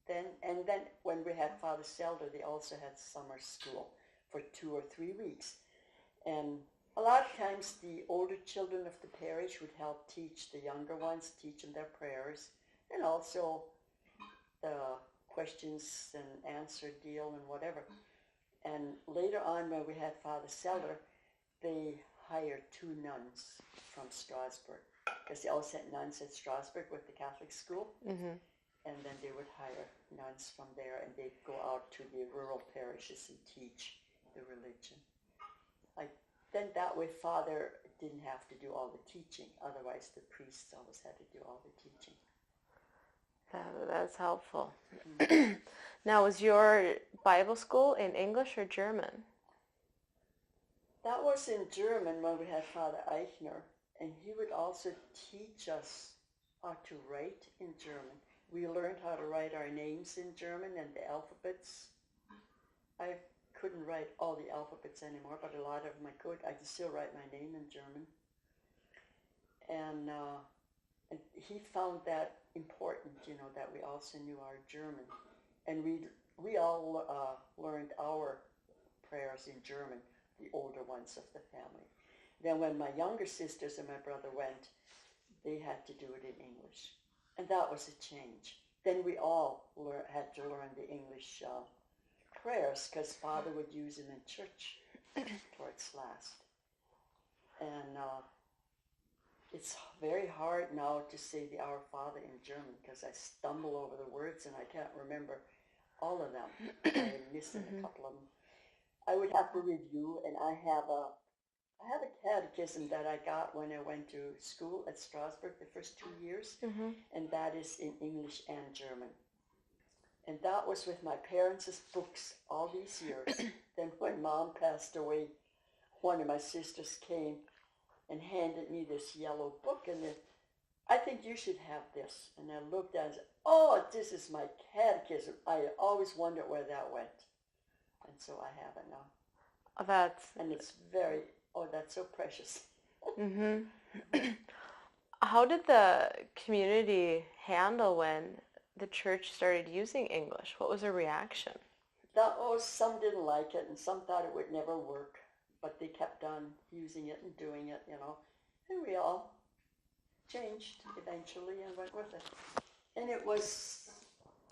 then, and then when we had Father Selder, they also had summer school for 2 or 3 weeks. And a lot of times the older children of the parish would help teach the younger ones, teach them their prayers, and also the questions and answer deal and whatever. And later on when we had Father Selder, they hired 2 nuns from Strasbourg, because they also had nuns at Strasbourg with the Catholic school. Mm-hmm. And then they would hire nuns from there, and they'd go out to the rural parishes and teach the religion. Then that way Father didn't have to do all the teaching. Otherwise the priests always had to do all the teaching. That's helpful. Mm-hmm. Now, was your Bible school in English or German? That was in German when we had Father Eichner, and he would also teach us how to write in German. We learned how to write our names in German and the alphabets. I couldn't write all the alphabets anymore, but a lot of them I could. I could still write my name in German. And he found that important, that we also knew our German. And we all learned our prayers in German, the older ones of the family. Then when my younger sisters and my brother went, they had to do it in English. And that was a change. Then we all had to learn the English prayers because Father would use them in church towards last. And it's very hard now to say the Our Father in German because I stumble over the words and I can't remember all of them. I'm missing a couple of them. I would have to review, and I have a catechism that I got when I went to school at Strasbourg the first 2 years, and that is in English and German. And that was with my parents' books all these years. Then when Mom passed away, one of my sisters came and handed me this yellow book, and I think you should have this. And I looked at it and said, oh, this is my catechism. I always wondered where that went. And so I have it now. And it's that's so precious. How did the community handle when the church started using English? What was the reaction? Some didn't like it, and some thought it would never work. But they kept on using it and doing it, And we all changed eventually and went with it. And it was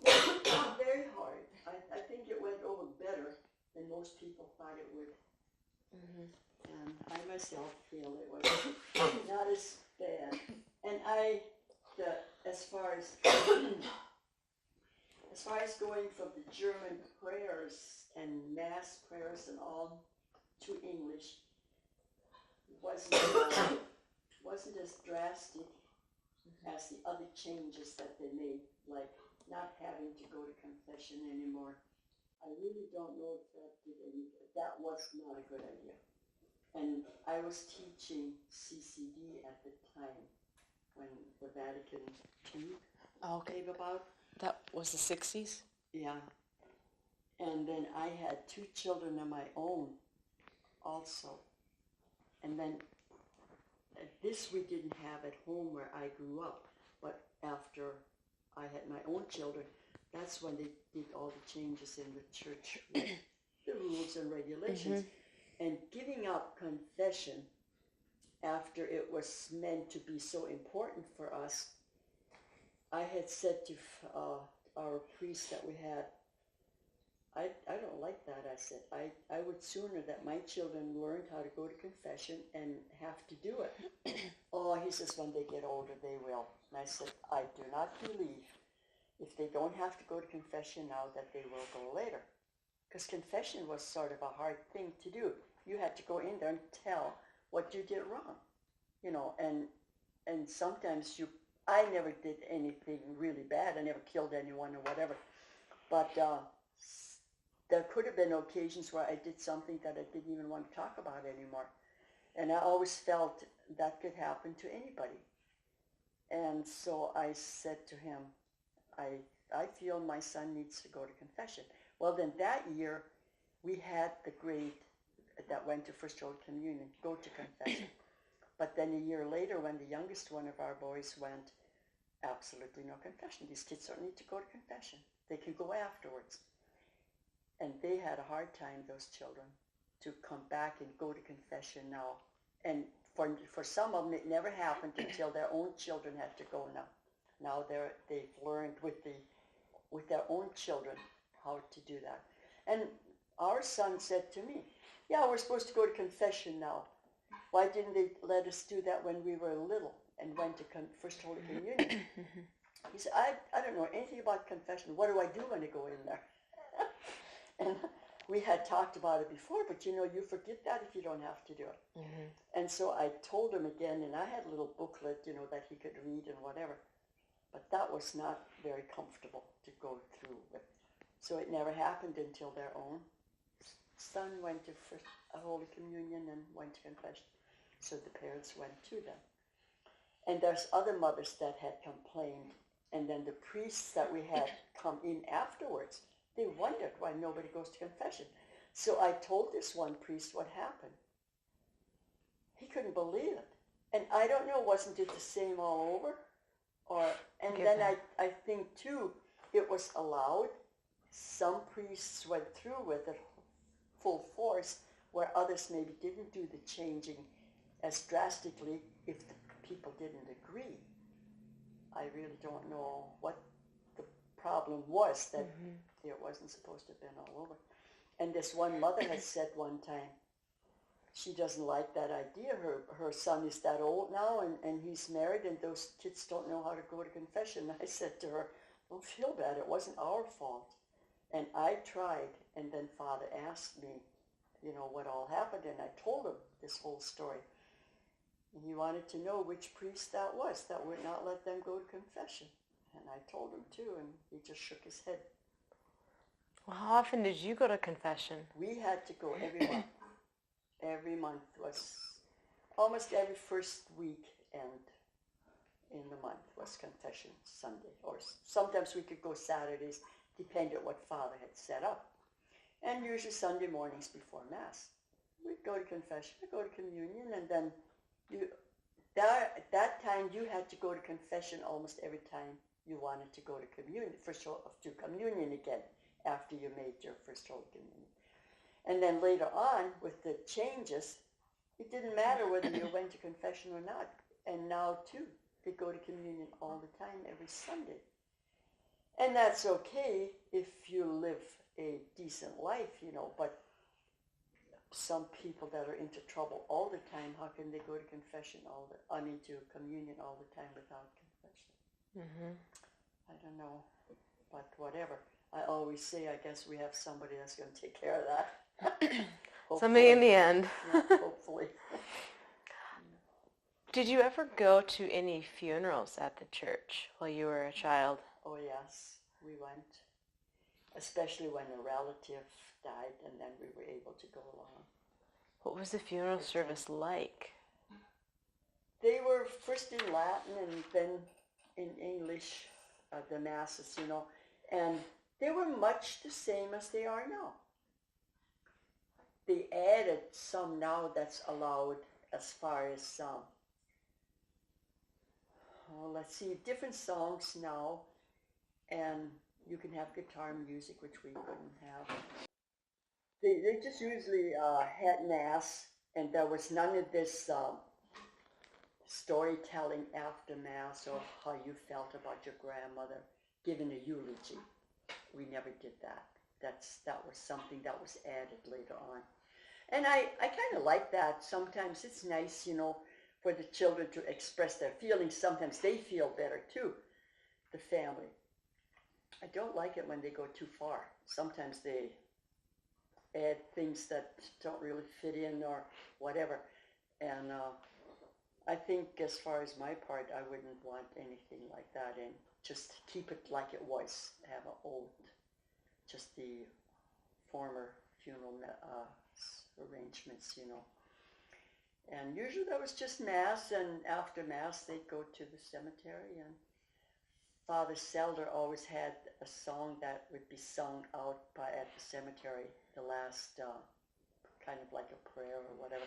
very hard. I think it went over better than most people thought it would. And I myself feel it was not as bad. And as far as going from the German prayers and Mass prayers and all to English, wasn't as drastic as the other changes that they made, like not having to go to confession anymore. I really don't know if that did any. That was not a good idea. And I was teaching CCD at the time when the Vatican II came about. That was the 60s? Yeah. And then I had 2 children of my own also. And then this we didn't have at home where I grew up, but after I had my own children, that's when they did all the changes in the church with the rules and regulations. And giving up confession after it was meant to be so important for us, I had said to our priest that we had, I don't like that, I said. I would sooner that my children learned how to go to confession and have to do it. Oh, he says, when they get older, they will. And I said, I do not believe if they don't have to go to confession now that they will go later. Because confession was sort of a hard thing to do. You had to go in there and tell what you did wrong. And sometimes I never did anything really bad. I never killed anyone or whatever. But there could have been occasions where I did something that I didn't even want to talk about anymore. And I always felt that could happen to anybody. And so I said to him, I feel my son needs to go to confession. Well, then that year, we had the grade that went to First Holy Communion go to confession. But then a year later, when the youngest one of our boys went, absolutely no confession. These kids don't need to go to confession. They can go afterwards. And they had a hard time, those children, to come back and go to confession now. And for some of them, it never happened until their own children had to go now. Now they've learned with their own children how to do that. And our son said to me, yeah, we're supposed to go to confession now. Why didn't they let us do that when we were little and went to First Holy Communion? He said, I don't know anything about confession. What do I do when I go in there? And we had talked about it before, but you forget that if you don't have to do it. And so I told him again, and I had a little booklet, that he could read and whatever. But that was not very comfortable to go through with. So it never happened until their own son went to First Holy Communion and went to confession. So the parents went to them. And there's other mothers that had complained, and then the priests that we had come in afterwards They wondered why nobody goes to confession. So I told this one priest what happened. He couldn't believe it. And I don't know, wasn't it the same all over? And then I think too, it was allowed. Some priests went through with it full force, where others maybe didn't do the changing as drastically if the people didn't agree. I really don't know what the problem was, that it wasn't supposed to have been all over. And this one mother had said one time, she doesn't like that idea. Her son is that old now, and he's married, and those kids don't know how to go to confession. I said to her, don't feel bad. It wasn't our fault. And I tried, and then Father asked me, what all happened, and I told him this whole story. And he wanted to know which priest that was that would not let them go to confession. And I told him too, and he just shook his head. Well, how often did you go to confession? We had to go every month. Every month was, almost every first week and in the month was confession Sunday. Or sometimes we could go Saturdays, depending on what Father had set up. And usually Sunday mornings before Mass. We'd go to confession, we'd go to communion, and then at that time you had to go to confession almost every time you wanted to go to communion, to communion again, after you made your first Holy Communion. And then later on, with the changes, it didn't matter whether you went to confession or not. And now, too, they go to communion all the time, every Sunday. And that's okay if you live a decent life, but some people that are into trouble all the time, how can they go to confession to communion all the time without confession? I don't know, but whatever. I always say, I guess we have somebody that's going to take care of that. Somebody in the end. Yeah, hopefully. Did you ever go to any funerals at the church while you were a child? Oh, yes, we went. Especially when a relative died, and then we were able to go along. What was the funeral service like? They were first in Latin and then in English, the masses, and they were much the same as they are now. They added some now that's allowed as far as, let's see, different songs now, and you can have guitar music, which we couldn't have. They just usually had Mass, and there was none of this storytelling after Mass or how you felt about your grandmother, giving a eulogy. We never did that. That was something that was added later on. And I kind of like that. Sometimes it's nice, for the children to express their feelings. Sometimes they feel better too, the family. I don't like it when they go too far. Sometimes they add things that don't really fit in or whatever. And I think as far as my part, I wouldn't want anything like that, and just keep it like it was. Have just the former funeral arrangements, And usually that was just Mass, and after Mass they'd go to the cemetery, and Father Selder always had a song that would be sung out at the cemetery, the last kind of like a prayer or whatever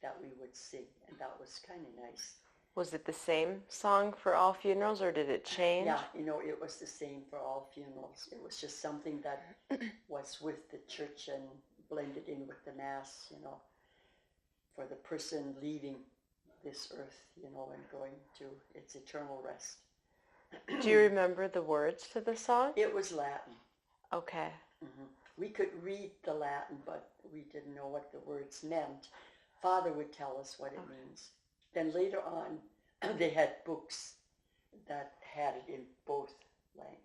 that we would sing, and that was kind of nice. Was it the same song for all funerals, or did it change? Yeah, it was the same for all funerals. It was just something that was with the church and blended in with the Mass, for the person leaving this earth, and going to its eternal rest. Do you remember the words to the song? It was Latin. Okay. Mm-hmm. We could read the Latin, but we didn't know what the words meant. Father would tell us what it means. Then later on, they had books that had it in both,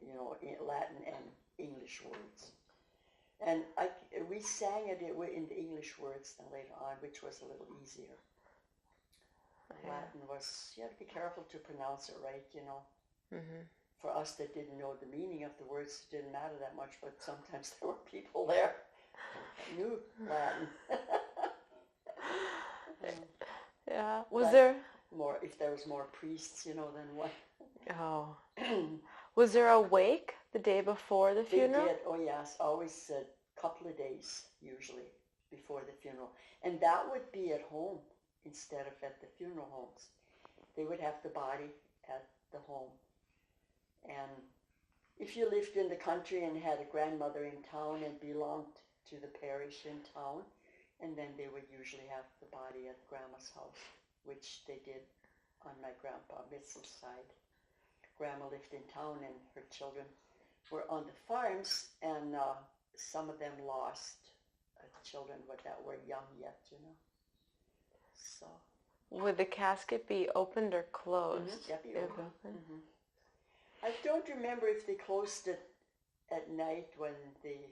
in Latin and English words. And we sang it in the English words then later on, which was a little easier. Yeah. Latin was, you had to be careful to pronounce it right, Mm-hmm. For us that didn't know the meaning of the words, it didn't matter that much, but sometimes there were people there that knew Latin. Yeah. Was there more, if there was more priests, than one? Oh. Was there a wake The day before the They funeral? did, oh yes, always a couple of days usually before the funeral. And that would be at home instead of at the funeral homes. They would have the body at the home. And if you lived in the country and had a grandmother in town and belonged to the parish in town, and then they would usually have the body at Grandma's house, which they did on my grandpa Mitzel's side. Grandma lived in town and her children were on the farms, and some of them lost children that were young yet, you know. So. Would the casket be opened or closed? Mm-hmm. Yeah, be open. Mm-hmm. I don't remember if they closed it at night when they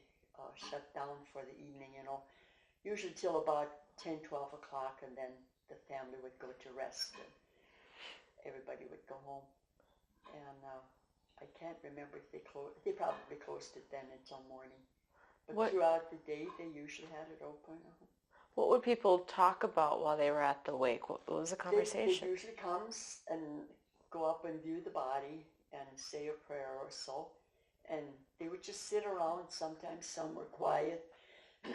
shut down for the evening, you know. Usually till about 10, 12 o'clock, and then the family would go to rest and everybody would go home. And I can't remember if they closed. They probably closed it then until morning. But throughout the day, they usually had it open. What would people talk about while they were at the wake? What was the conversation? They usually comes and go up and view the body and say a prayer or so. And they would just sit around. Sometimes some were quiet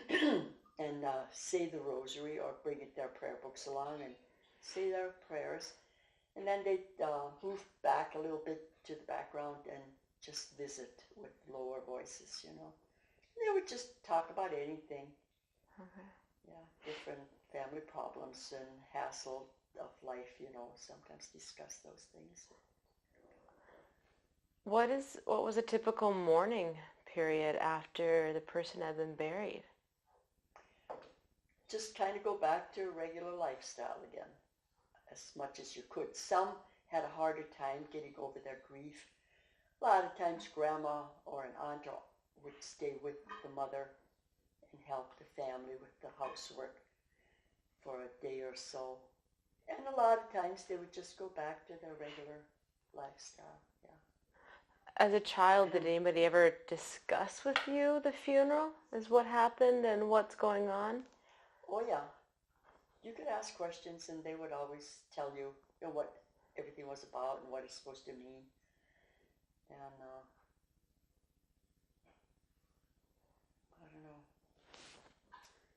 and say the rosary or bring their prayer books along and say their prayers. And then they'd move back a little bit to the background and just visit with lower voices, you know. They would just talk about anything. Okay. Yeah, different family problems and hassle of life, you know, sometimes discuss those things. What was a typical mourning period after the person had been buried? Just kind of go back to a regular lifestyle again, as much as you could. Some had a harder time getting over their grief. A lot of times grandma or an aunt would stay with the mother and help the family with the housework for a day or so. And a lot of times they would just go back to their regular lifestyle, yeah. As a child, did anybody ever discuss with you the funeral? Is what happened and what's going on? Oh yeah. You could ask questions and they would always tell you, you know, what everything was about and what it's supposed to mean. And I don't know.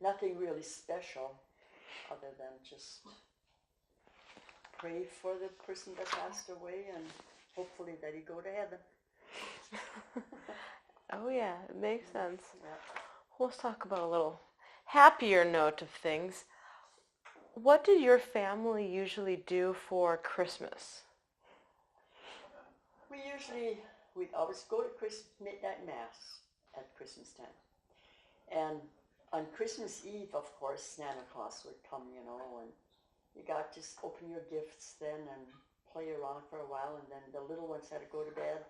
Nothing really special other than just pray for the person that passed away and hopefully that he go to heaven. Oh yeah, it makes sense. Yeah. Let's talk about a little happier note of things. What did your family usually do for Christmas? We'd always go to midnight mass at Christmas time. And on Christmas Eve, of course, Santa Claus would come, you know, and you got to open your gifts then and play around for a while, and then the little ones had to go to bed.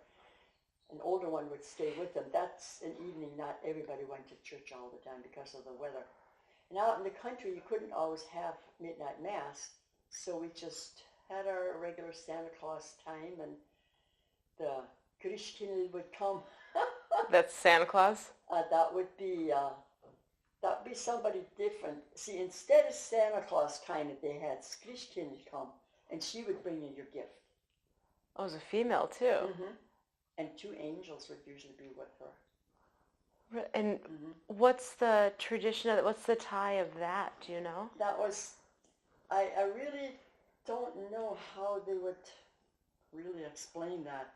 An older one would stay with them. That's an evening not everybody went to church all the time because of the weather. And out in the country, you couldn't always have midnight mass, so we just had our regular Santa Claus time, and the Christkind would come. That's Santa Claus? That would be somebody different. See, instead of Santa Claus kind of, they had Christkind come, and she would bring you your gift. Oh, it was a female too. Mm-hmm. And 2 angels would usually be with her. And what's the tradition of it? What's the tie of that? Do you know? That was, I really don't know how they would really explain that.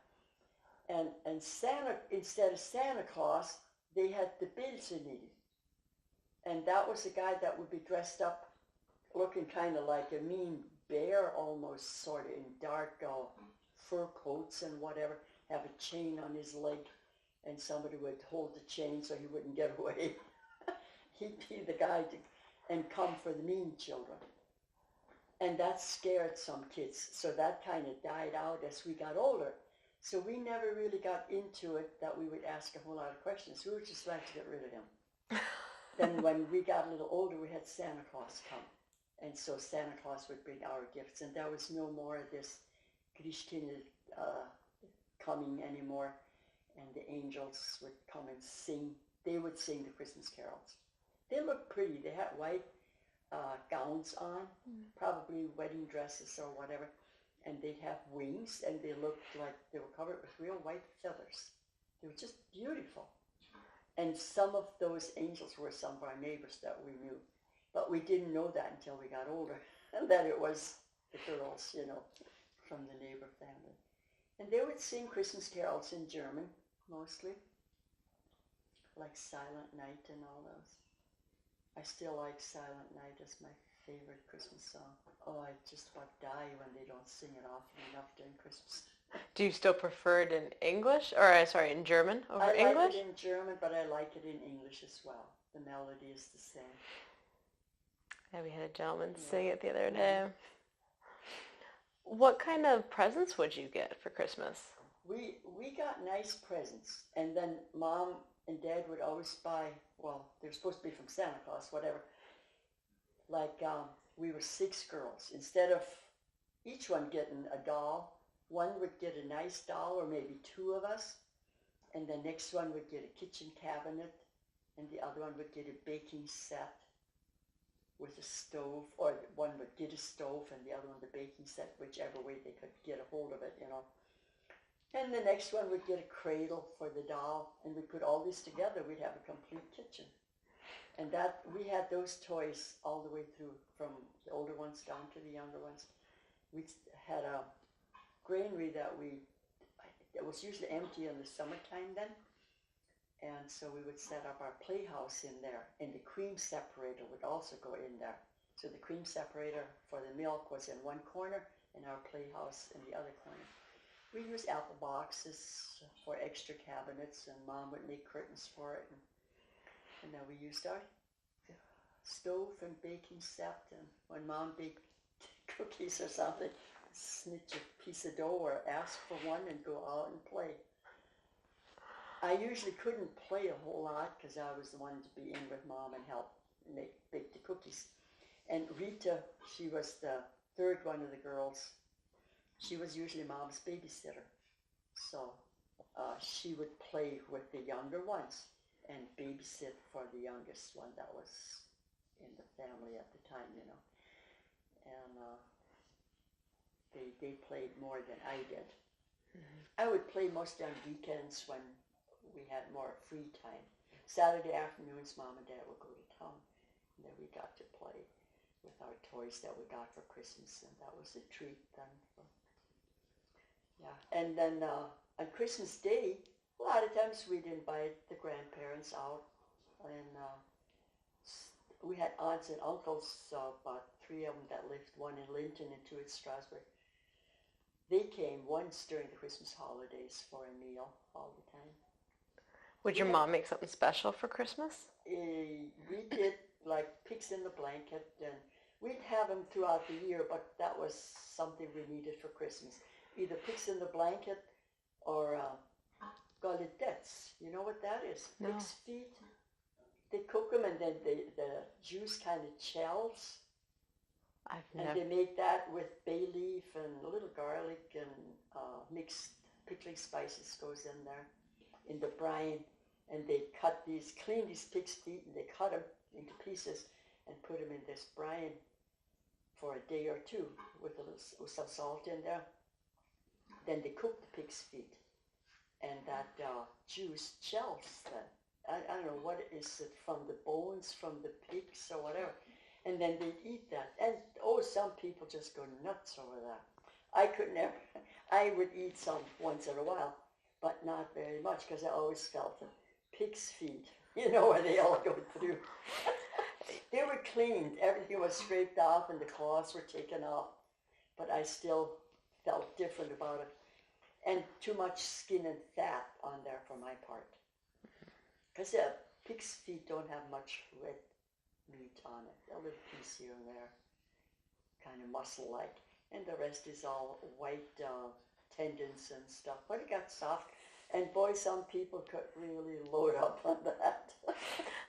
And Santa, instead of Santa Claus, they had the Bilsenil. And that was a guy that would be dressed up looking kind of like a mean bear almost, sort of in dark fur coats and whatever, have a chain on his leg, and somebody would hold the chain so he wouldn't get away. He'd be the guy and come for the mean children. And that scared some kids, so that kind of died out as we got older. So we never really got into it that we would ask a whole lot of questions. We would just like to get rid of him. Then when we got a little older, we had Santa Claus come. And so Santa Claus would bring our gifts, and there was no more of this Christkind coming anymore. And the angels would come and sing. They would sing the Christmas carols. They looked pretty. They had white gowns on, probably wedding dresses or whatever. And they'd have wings, and they looked like they were covered with real white feathers. They were just beautiful. And some of those angels were some of our neighbors that we knew. But we didn't know that until we got older, that it was the girls, you know, from the neighbor family. And they would sing Christmas carols in German, mostly, like Silent Night and all those. I still like Silent Night as my favorite Christmas song. Oh, I just about die when they don't sing it often enough during Christmas. Do you still prefer it in English, or sorry, in German over English? I like it in German, but I like it in English as well. The melody is the same. Yeah, we had a gentleman sing it the other day. What kind of presents would you get for Christmas? We got nice presents, and then Mom and Dad would always buy, well, they're supposed to be from Santa Claus, whatever. Like, we were 6 girls. Instead of each one getting a doll, one would get a nice doll, or maybe 2 of us, and the next one would get a kitchen cabinet, and the other one would get a baking set with a stove, or one would get a stove and the other one the baking set, whichever way they could get a hold of it, you know. And the next one would get a cradle for the doll, and we put all this together, we'd have a complete kitchen. And that, we had those toys all the way through, from the older ones down to the younger ones. We had a granary that was usually empty in the summertime then. And so we would set up our playhouse in there, and the cream separator would also go in there. So the cream separator for the milk was in one corner, and our playhouse in the other corner. We used apple boxes for extra cabinets, and Mom would make curtains for it. And then we used our stove and baking set, and when Mom baked cookies or something, snitch a piece of dough or ask for one and go out and play. I usually couldn't play a whole lot because I was the one to be in with Mom and help bake the cookies. And Rita, she was the third one of the girls. She was usually Mom's babysitter. So she would play with the younger ones and babysit for the youngest one that was in the family at the time, you know. And they played more than I did. Mm-hmm. I would play mostly on weekends when we had more free time. Saturday afternoons, Mom and Dad would go to town, and then we got to play with our toys that we got for Christmas, and that was a treat then. Yeah, and then on Christmas Day, a lot of times we'd invite the grandparents out, and we had aunts and uncles, about 3 of them that lived, 1 in Linton and 2 in Strasbourg. They came once during the Christmas holidays for a meal all the time. Would your mom make something special for Christmas? We did like pigs in the blanket, and we'd have them throughout the year, but that was something we needed for Christmas. Either pigs in the blanket or galettes. You know what that is? No. Pig's feet. They cook them, and then the juice kind of gels. And they make that with bay leaf and a little garlic and mixed pickling spices goes in there in the brine. And they clean these pig's feet, and they cut them into pieces and put them in this brine for a day or 2 with some salt in there. Then they cook the pig's feet, and that juice gels then. I don't know, what is it, from the bones, from the pigs or whatever. And then they eat that. And some people just go nuts over that. I could never. I would eat some once in a while, but not very much, because I always felt them. Pig's feet, you know, where they all go through. They were cleaned. Everything was scraped off and the claws were taken off. But I still felt different about it. And too much skin and fat on there for my part. Because pig's feet don't have much red meat on it. A little piece here and there. Kind of muscle-like. And the rest is all white tendons and stuff. But it got soft. And boy, some people could really load up on that.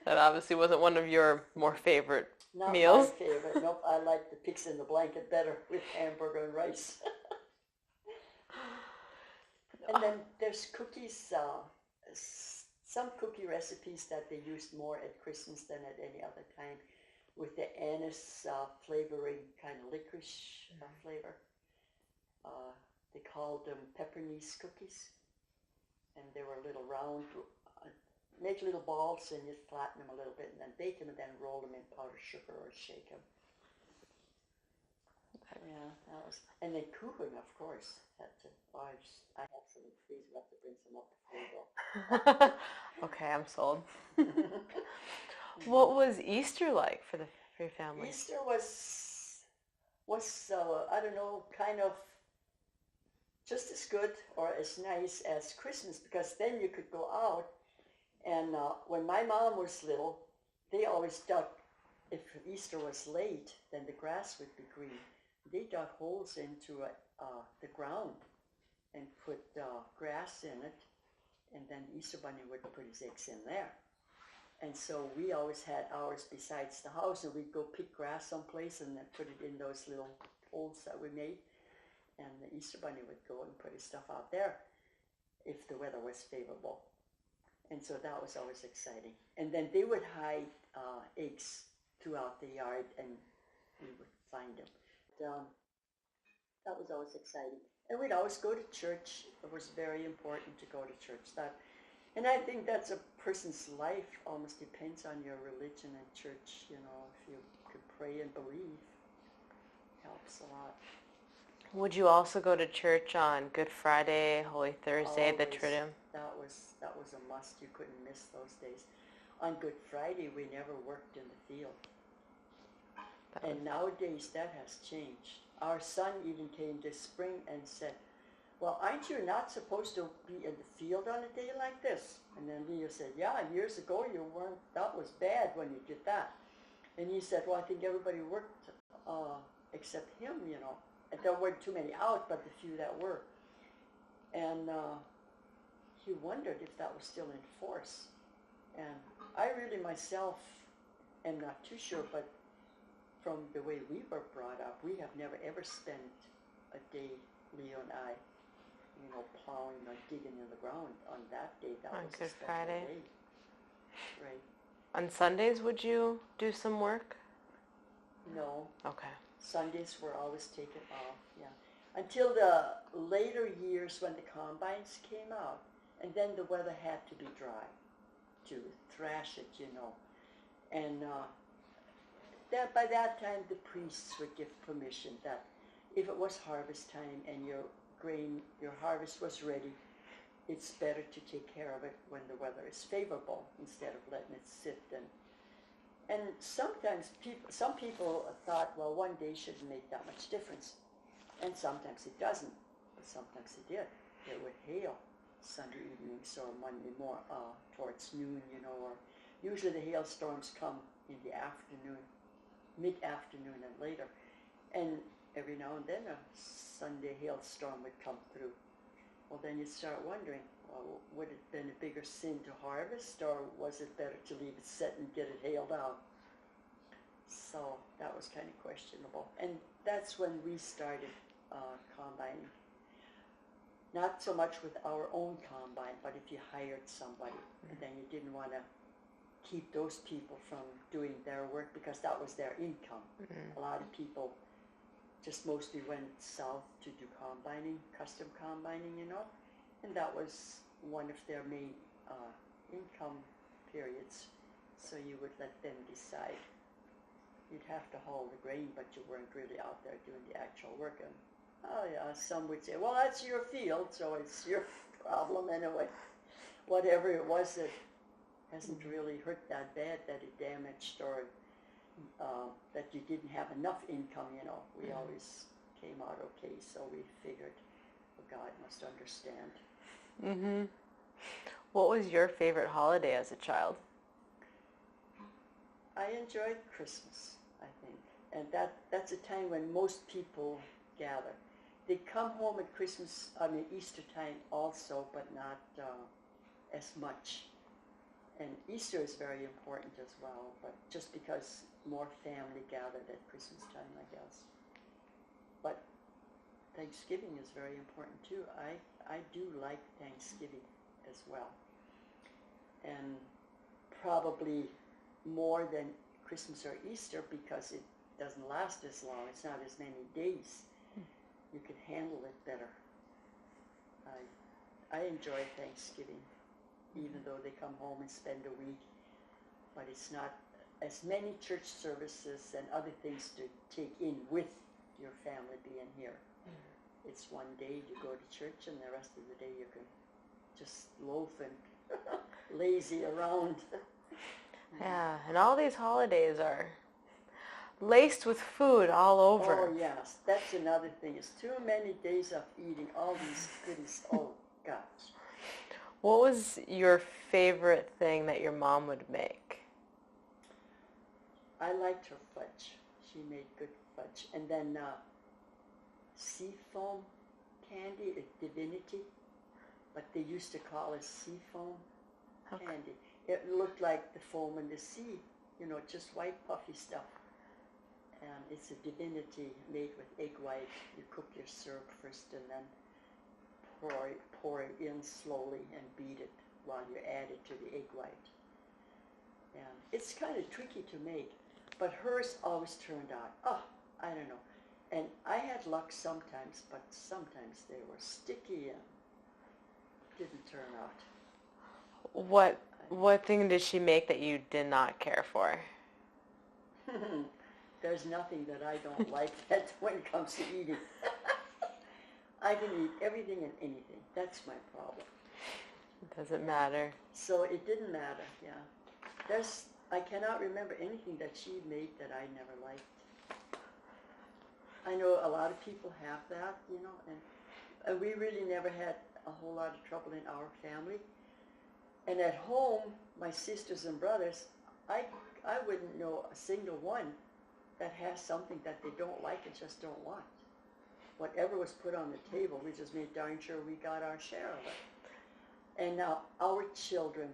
That obviously wasn't one of your more favorite Not meals. Not my favorite. Nope, I like the pigs in the blanket better with hamburger and rice. And then there's cookies, some cookie recipes that they used more at Christmas than at any other time, with the anise flavoring, kind of licorice flavor. They called them peppernice cookies. and they were little round, make little balls, and you flatten them a little bit, and then bake them, and then roll them in powdered sugar or shake them. Yeah, that was, and then cooling, of course. Had to. I have some in the freezer. I have to bring some up before we go. Okay, I'm sold. What was Easter like for your family? Easter was I don't know, kind of just as good or as nice as Christmas, because then you could go out, and when my mom was little, they always dug, if Easter was late, then the grass would be green. They dug holes into the ground and put grass in it, and then the Easter Bunny would put his eggs in there. And so we always had ours besides the house, and we'd go pick grass someplace and then put it in those little holes that we made. And the Easter Bunny would go and put his stuff out there if the weather was favorable. And so that was always exciting. And then they would hide eggs throughout the yard, and we would find them. That was always exciting. And we'd always go to church. It was very important to go to church. And I think that's a person's life almost depends on your religion and church. You know, if you could pray and believe, helps a lot. Would you also go to church on Good Friday, Holy Thursday, Always. the Triduum? That was a must. You couldn't miss those days. On Good Friday, we never worked in the field. And nowadays, that has changed. Our son even came this spring and said, well, aren't you not supposed to be in the field on a day like this? And then Leo said, yeah, years ago you weren't, that was bad when you did that. And he said, well, I think everybody worked except him, you know. And there weren't too many out, but the few that were. And he wondered if that was still in force. And I really myself am not too sure, but from the way we were brought up, we have never ever spent a day, Leo and I, you know, plowing or digging in the ground on that day. That on was Good a special Friday. day. Right. On Sundays, would you do some work? No. Okay. Sundays were always taken off, yeah. Until the later years when the combines came out, and then the weather had to be dry to thrash it, you know. And by that time, the priests would give permission that if it was harvest time and your harvest was ready, it's better to take care of it when the weather is favorable instead of letting it sit. And sometimes some people thought, well, one day shouldn't make that much difference. And sometimes it doesn't, but sometimes it did. It would hail Sunday evenings or Monday towards noon, you know, or usually the hailstorms come in the afternoon, mid-afternoon and later. And every now and then a Sunday hailstorm would come through. Well, then you start wondering, well, would it have been a bigger sin to harvest, or was it better to leave it set and get it hailed out? So that was kind of questionable. And that's when we started combining. Not so much with our own combine, but if you hired somebody, and then you didn't want to keep those people from doing their work because that was their income. A lot of people just mostly went south to do combining, custom combining, you know, and that was one of their main income periods. So you would let them decide. You'd have to haul the grain, but you weren't really out there doing the actual work. And some would say, well, that's your field, so it's your problem anyway. Whatever it was, it hasn't really hurt that bad that it damaged or that you didn't have enough income, you know. We always came out okay, so we figured, well, God must understand. Mm-hmm. What was your favorite holiday as a child? I enjoyed Christmas, I think. And that's a time when most people gather. They come home at Easter time also, but not as much. And Easter is very important as well, but just because more family gathered at Christmas time, I guess. But Thanksgiving is very important too. I do like Thanksgiving as well. And probably more than Christmas or Easter because it doesn't last as long. It's not as many days. You can handle it better. I enjoy Thanksgiving, even though they come home and spend a week. But it's not as many church services and other things to take in with your family being here. It's one day you go to church, and the rest of the day you can just loaf and lazy around. Yeah, and all these holidays are laced with food all over. Oh, yes. That's another thing. It's too many days of eating all these goodies. Oh, gosh. What was your favorite thing that your mom would make? I liked her fudge. She made good fudge. And then seafoam candy, divinity, but they used to call it seafoam candy. It looked like the foam in the sea, just white puffy stuff. And it's a divinity made with egg white. You cook your syrup first and then pour it in slowly and beat it while you add it to the egg white. And it's kind of tricky to make, but hers always turned out, I don't know. And I had luck sometimes, but sometimes they were sticky and didn't turn out. What thing did she make that you did not care for? There's nothing that I don't like that when it comes to eating. I can eat everything and anything. That's my problem. It doesn't matter. So it didn't matter, yeah. I cannot remember anything that she made that I never liked. I know a lot of people have that, and we really never had a whole lot of trouble in our family. And at home, my sisters and brothers, I wouldn't know a single one that has something that they don't like and just don't want. Whatever was put on the table, we just made darn sure we got our share of it. And now our children,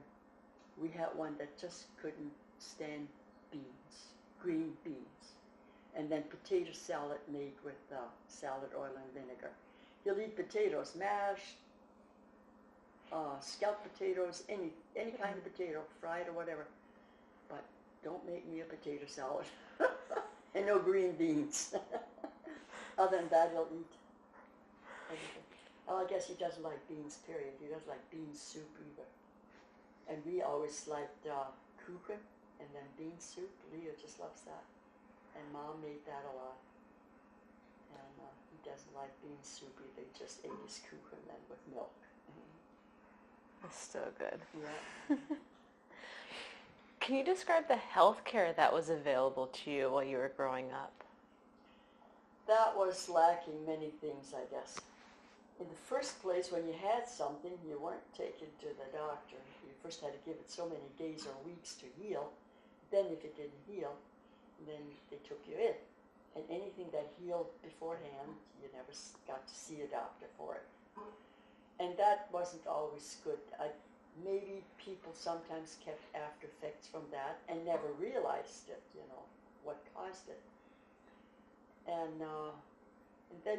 we had one that just couldn't stand beans, green beans. And then potato salad made with salad oil and vinegar. He'll eat potatoes, mashed, scalloped potatoes, any kind of potato, fried or whatever. But don't make me a potato salad. And no green beans. Other than that, he'll eat everything. Oh, I guess he doesn't like beans, period. He doesn't like bean soup either. And we always liked kuchen and then bean soup. Leo just loves that. And Mom made that a lot. And he doesn't like bean soup either. He just ate his kuchen then with milk. It's still good. Yeah. Can you describe the health care that was available to you while you were growing up? That was lacking many things, I guess. In the first place, when you had something, you weren't taken to the doctor. You first had to give it so many days or weeks to heal. Then if it didn't heal, then they took you in. And anything that healed beforehand, you never got to see a doctor for it. And that wasn't always good. Maybe people sometimes kept after effects from that and never realized it, what caused it. And then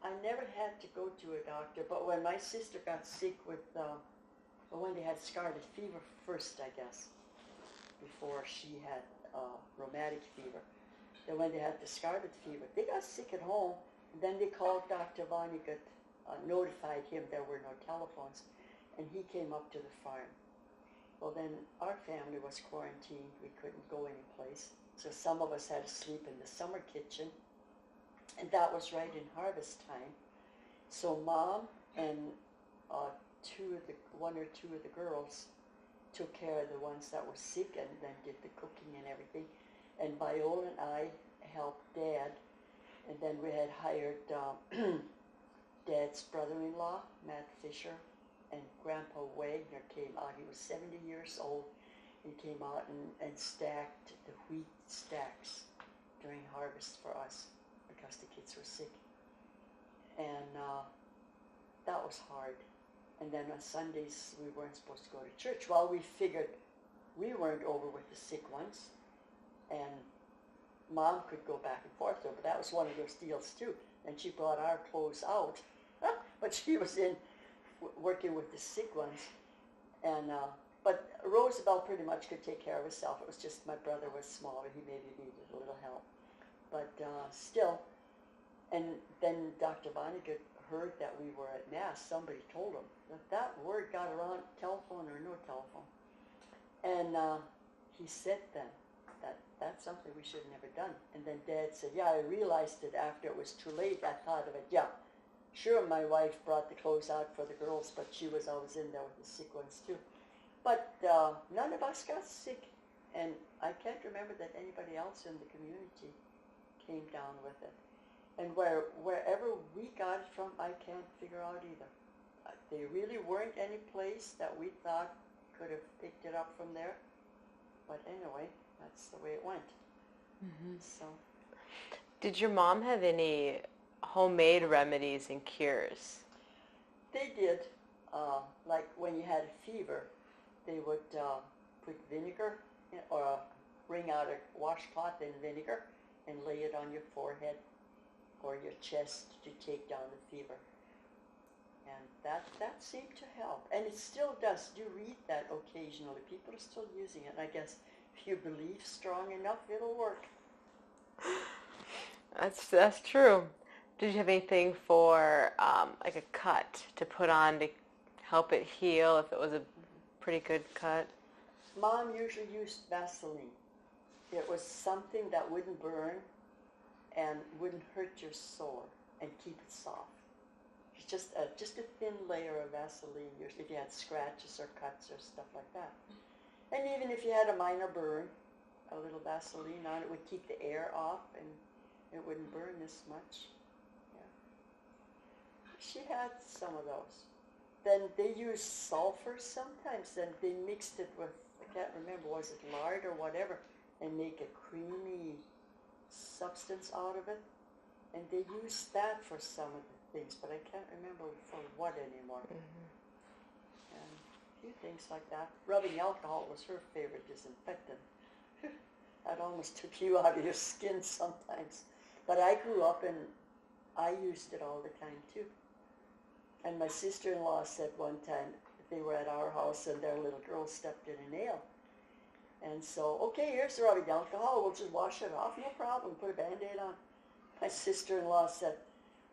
I never had to go to a doctor, but when my sister got sick with, when they had scarlet fever first, I guess, before she had rheumatic fever. Then when they had the scarlet fever, they got sick at home, and then they called Dr. Vonnegut, notified him there were no telephones, and he came up to the farm. Well, then our family was quarantined. We couldn't go anyplace. So some of us had to sleep in the summer kitchen, and that was right in harvest time. So Mom and one or two of the girls took care of the ones that were sick and then did the cooking and everything. And Viola and I helped Dad, and then we had hired Dad's brother-in-law, Matt Fisher, and Grandpa Wagner came out. He was 70 years old. He came out and stacked the wheat stacks during harvest for us because the kids were sick. And that was hard. And then on Sundays, we weren't supposed to go to church. Well, we figured we weren't over with the sick ones, and Mom could go back and forth there, but that was one of those deals too. And she brought our clothes out, but she was in working with the sick ones. And but Roosevelt pretty much could take care of herself. It was just my brother was smaller. He maybe needed a little help. But still, and then Dr. Vonnegut heard that we were at Mass, somebody told him that word got around, telephone or no telephone. And he said then that that's something we should have never done. And then Dad said, yeah, I realized it after it was too late. I thought of it, yeah. Sure, my wife brought the clothes out for the girls, but she was always in there with the sick ones too. But none of us got sick. And I can't remember that anybody else in the community came down with it. And wherever we got it from, I can't figure out either. There really weren't any place that we thought could have picked it up from there. But anyway, that's the way it went. Mm-hmm. So, did your mom have any homemade remedies and cures? They did. Like when you had a fever, they would put vinegar or wring out a washcloth in vinegar and lay it on your forehead or your chest to take down the fever. And that seemed to help. And it still does. Do read that occasionally. People are still using it. I guess if you believe strong enough, it'll work. That's true. Did you have anything for like a cut to put on to help it heal if it was a pretty good cut? Mom usually used Vaseline. It was something that wouldn't burn and wouldn't hurt your sore and keep it soft. It's just a thin layer of Vaseline, usually if you had scratches or cuts or stuff like that. And even if you had a minor burn, a little Vaseline on it would keep the air off and it wouldn't burn as much. Yeah. She had some of those. Then they used sulfur sometimes, and they mixed it with, I can't remember, was it lard or whatever, and make a creamy substance out of it. And they used that for some of the things, but I can't remember for what anymore. Mm-hmm. And a few things like that. Rubbing alcohol was her favorite disinfectant. That almost took you out of your skin sometimes. But I grew up and I used it all the time too. And my sister-in-law said one time they were at our house and their little girl stepped in a nail. And so, okay, here's the rubbing alcohol. We'll just wash it off. No problem. Put a Band-Aid on. My sister-in-law said,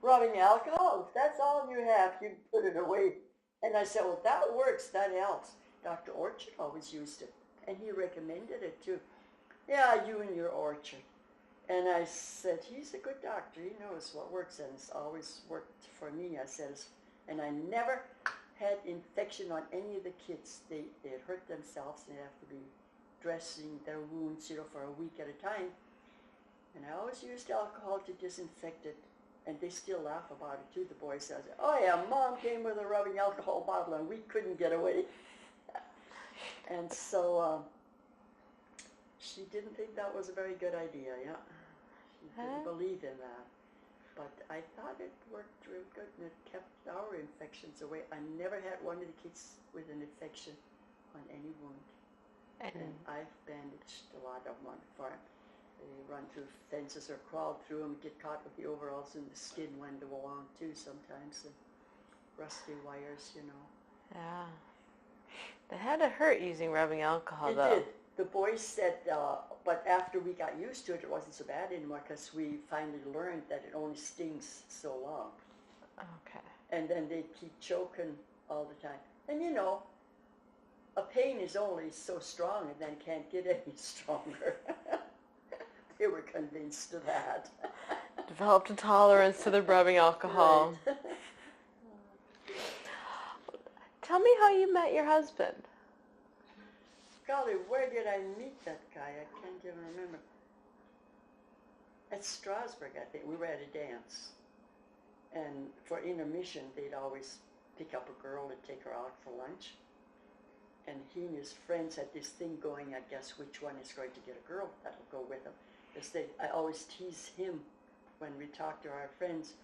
rubbing alcohol, if that's all you have, you can put it away. And I said, well, that works. That helps. Dr. Orchard always used it. And he recommended it too. Yeah, you and your Orchard. And I said, he's a good doctor. He knows what works. And it's always worked for me. I said, and I never had infection on any of the kids. They'd hurt themselves and they'd have to be dressing their wounds, for a week at a time. And I always used alcohol to disinfect it. And they still laugh about it too, the boys. Says, oh yeah, Mom came with a rubbing alcohol bottle and we couldn't get away. And so she didn't think that was a very good idea, yeah. She didn't believe in that. But I thought it worked real good and it kept our infections away. I never had one of the kids with an infection on any wound. And I've bandaged a lot of them on the farm. They run through fences or crawl through them, get caught with the overalls and the skin went along too sometimes. And rusty wires, Yeah. It had to hurt using rubbing alcohol, though. It did. The boys said, but after we got used to it, it wasn't so bad anymore because we finally learned that it only stings so long. Okay. And then they'd keep choking all the time. And a pain is only so strong and then can't get any stronger. They were convinced of that. Developed a tolerance to the rubbing alcohol. Right. Tell me how you met your husband. Golly, where did I meet that guy? I can't even remember. At Strasbourg, I think. We were at a dance. And for intermission, they'd always pick up a girl and take her out for lunch. And he and his friends had this thing going, I guess, which one is going to get a girl that'll go with them. I always tease him when we talk to our friends.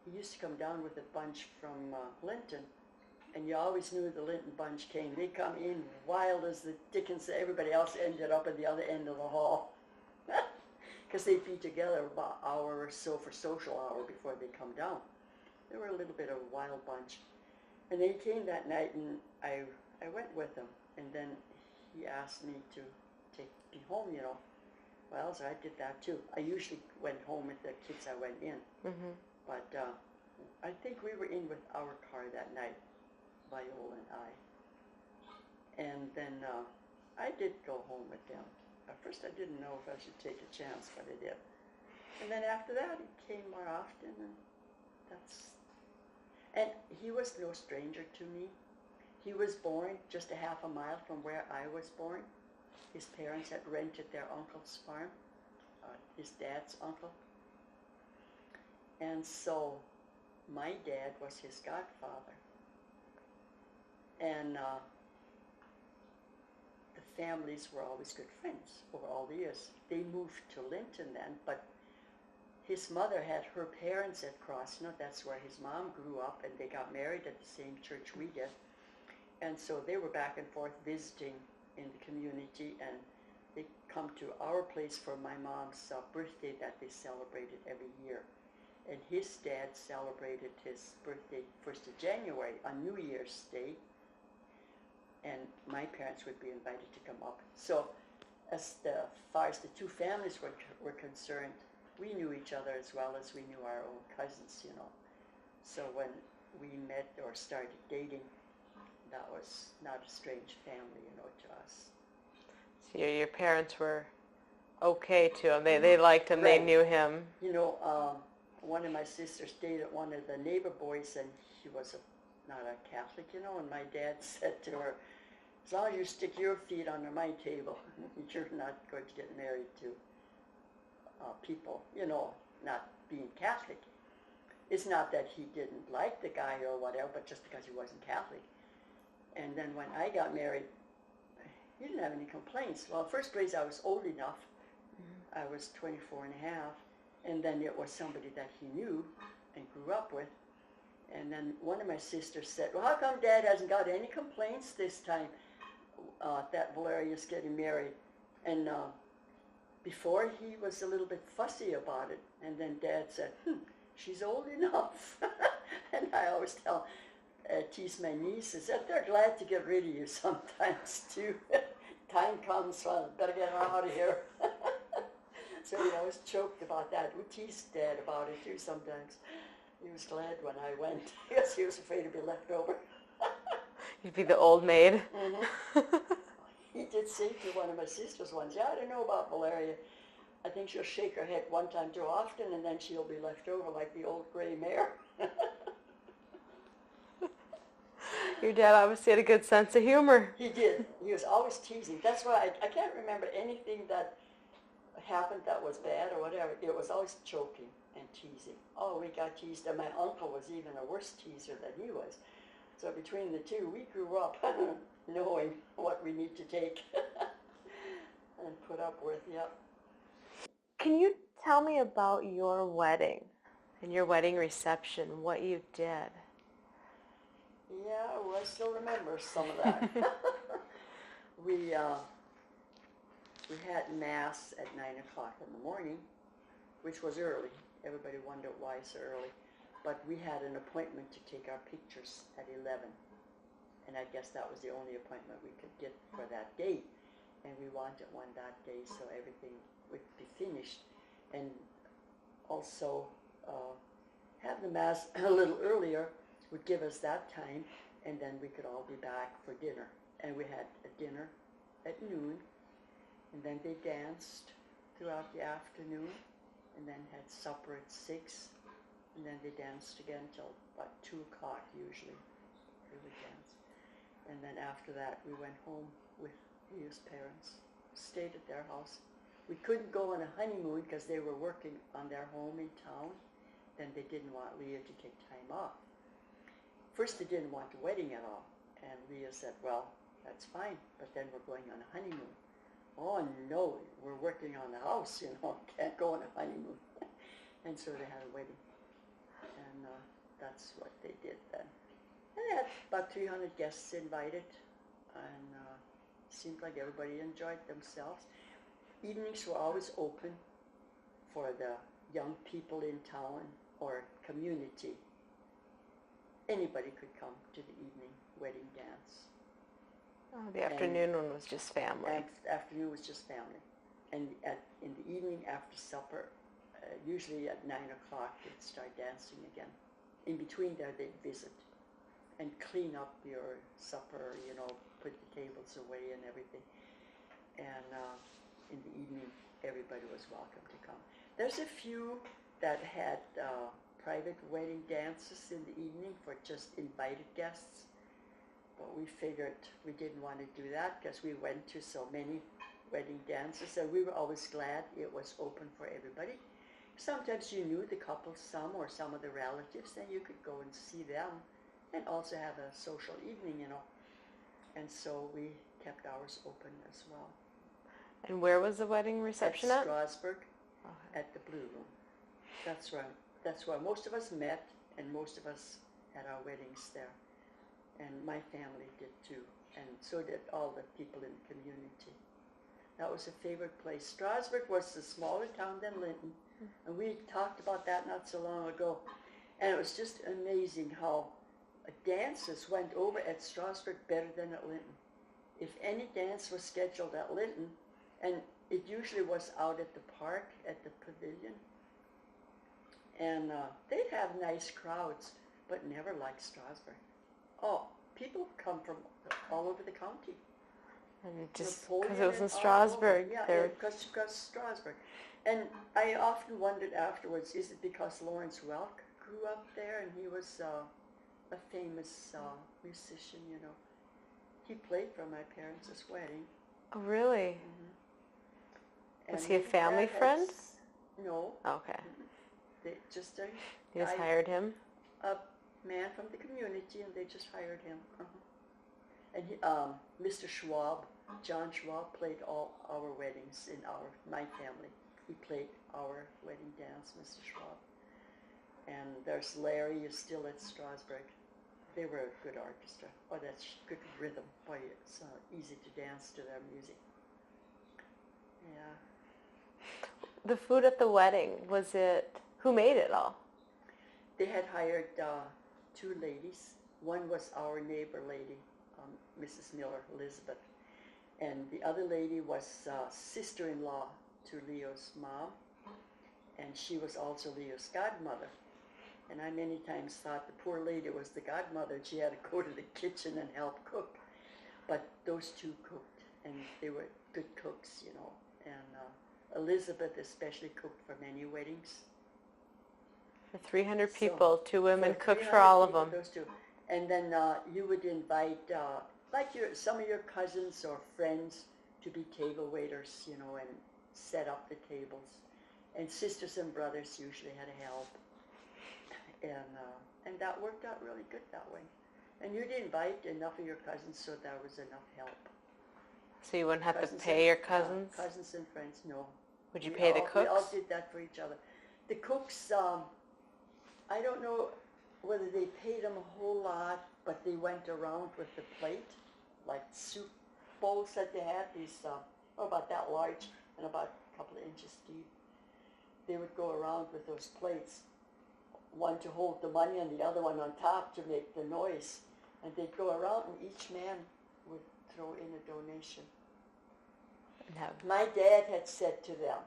He used to come down with a bunch from Linton, and you always knew the Linton bunch came. They come in wild as the dickens. Everybody else ended up at the other end of the hall because they'd be together about an hour or so for social hour before they come down. They were a little bit of a wild bunch. And they came that night, and I went with them, and then he asked me to take me home, Well, so I did that too. I usually went home with the kids I went in. Mm-hmm. But I think we were in with our car that night, Viola and I. And then I did go home with them. At first I didn't know if I should take a chance, but I did. And then after that he came more often, and he was no stranger to me. He was born just a half a mile from where I was born. His parents had rented their uncle's farm, his dad's uncle. And so my dad was his godfather. And the families were always good friends over all the years. They moved to Linton then, but his mother had her parents at Crossnote. That's where his mom grew up, and they got married at the same church we did. And so they were back and forth visiting in the community, and they come to our place for my mom's birthday that they celebrated every year. And his dad celebrated his birthday 1st of January on New Year's Day, and my parents would be invited to come up. So as far as the two families were concerned, we knew each other as well as we knew our own cousins, you know. So when we met or started dating, that was not a strange family, you know, to us. So your parents were okay to him. They liked him. Right. They knew him. You know, one of my sisters dated one of the neighbor boys, and he was not a Catholic, you know, and my dad said to her, as long as you stick your feet under my table, you're not going to get married to people, you know, not being Catholic. It's not that he didn't like the guy or whatever, but just because he wasn't Catholic. And then when I got married, he didn't have any complaints. Well, first place, I was old enough. I was 24 and a half. And then it was somebody that he knew and grew up with. And then one of my sisters said, well, how come Dad hasn't got any complaints this time that Valeria is getting married? And before, he was a little bit fussy about it. And then Dad said, she's old enough. And I always tease my nieces that they're glad to get rid of you sometimes too. Time comes, well, better get her out of here. So he always joked about that. We teased Dad about it too sometimes. He was glad when I went because he was afraid to be left over. You'd be the old maid. Mm-hmm. He did say to one of my sisters once, yeah, I don't know about Valeria. I think she'll shake her head one time too often, and then she'll be left over like the old gray mare. Your dad obviously had a good sense of humor. He did. He was always teasing. That's why I can't remember anything that happened that was bad or whatever. It was always joking and teasing. Oh, we got teased, and my uncle was even a worse teaser than he was. So between the two, we grew up knowing what we need to take and put up with, yep. Can you tell me about your wedding and your wedding reception, what you did? Yeah, well, I still remember some of that. We had Mass at 9 o'clock in the morning, which was early. Everybody wondered why so early. But we had an appointment to take our pictures at 11. And I guess that was the only appointment we could get for that day. And we wanted one that day so everything would be finished. And also have the Mass a little earlier would give us that time, and then we could all be back for dinner. And we had a dinner at noon, and then they danced throughout the afternoon, and then had supper at 6, and then they danced again till about 2 o'clock usually. They would dance. And then after that, we went home with Leah's parents, stayed at their house. We couldn't go on a honeymoon because they were working on their home in town. Then they didn't want Leah to take time off. First, they didn't want the wedding at all. And Leah said, well, that's fine, but then we're going on a honeymoon. Oh, no, we're working on the house, you know, can't go on a honeymoon. And so they had a wedding. And that's what they did then. And they had about 300 guests invited, and seemed like everybody enjoyed themselves. Evenings were always open for the young people in town or community. Anybody could come to the evening wedding dance. Oh, the afternoon one was just family. Afternoon was just family. And in the evening after supper, usually at 9 o'clock, they'd start dancing again. in between there they'd visit and clean up your supper, put the tables away and everything. And in the evening, everybody was welcome to come. There's a few that had private wedding dances in the evening for just invited guests. But we figured we didn't want to do that because we went to so many wedding dances, and we were always glad it was open for everybody. Sometimes you knew the couple some or some of the relatives, and you could go and see them and also have a social evening, And so we kept ours open as well. And where was the wedding reception at? At Strasbourg, at the Blue Room. That's where most of us met, and most of us had our weddings there. And my family did too, and so did all the people in the community. That was a favorite place. Strasbourg was a smaller town than Linton, and we talked about that not so long ago. And it was just amazing how dances went over at Strasbourg better than at Linton. If any dance was scheduled at Linton, and it usually was out at the park, at the pavilion, and they'd have nice crowds, but never like Strasbourg. Oh, people come from all over the county. And just because it was in Strasbourg. Yeah, because Strasbourg. And I often wondered afterwards, is it because Lawrence Welk grew up there and he was a famous musician, He played for my parents' wedding. Oh, really? Mm-hmm. Was he a family friend? No. Okay. They just you just hired him? A man from the community, and they just hired him. And he, Mr. Schwab, John Schwab, played all our weddings in my family. He played our wedding dance, Mr. Schwab. And there's Larry, is still at Strasbourg. They were a good orchestra. Oh, that's good rhythm. Boy, it's easy to dance to their music. Yeah. The food at the wedding, who made it all? They had hired two ladies. One was our neighbor lady, Mrs. Miller, Elizabeth. And the other lady was sister-in-law to Leo's mom. And she was also Leo's godmother. And I many times thought the poor lady was the godmother. She had to go to the kitchen and help cook. But those two cooked, and they were good cooks, And Elizabeth especially cooked for many weddings. For 300 people, two women cooked for 300 all of people, them. Those two. And then you would invite some of your cousins or friends to be table waiters, and set up the tables. And sisters and brothers usually had to help. And that worked out really good that way. And you'd invite enough of your cousins so there was enough help. So you wouldn't have to pay your cousins? Yeah, cousins and friends, no. Would you pay the cooks? We all did that for each other. The cooks, I don't know whether they paid them a whole lot, but they went around with the plate, like soup bowls that they had, these, about that large and about a couple of inches deep. They would go around with those plates, one to hold the money and the other one on top to make the noise. And they'd go around and each man would throw in a donation. No. My dad had said to them,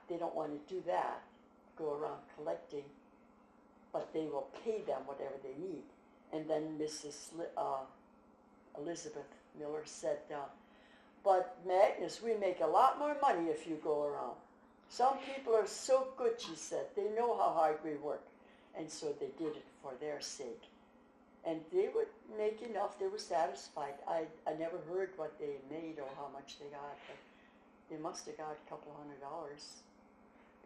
they don't want to do that, go around collecting, but they will pay them whatever they need. And then Mrs. Elizabeth Miller said, but Magnus, we make a lot more money if you go around. Some people are so good, she said. They know how hard we work. And so they did it for their sake. And they would make enough. They were satisfied. I never heard what they made or how much they got, but they must have got a couple $100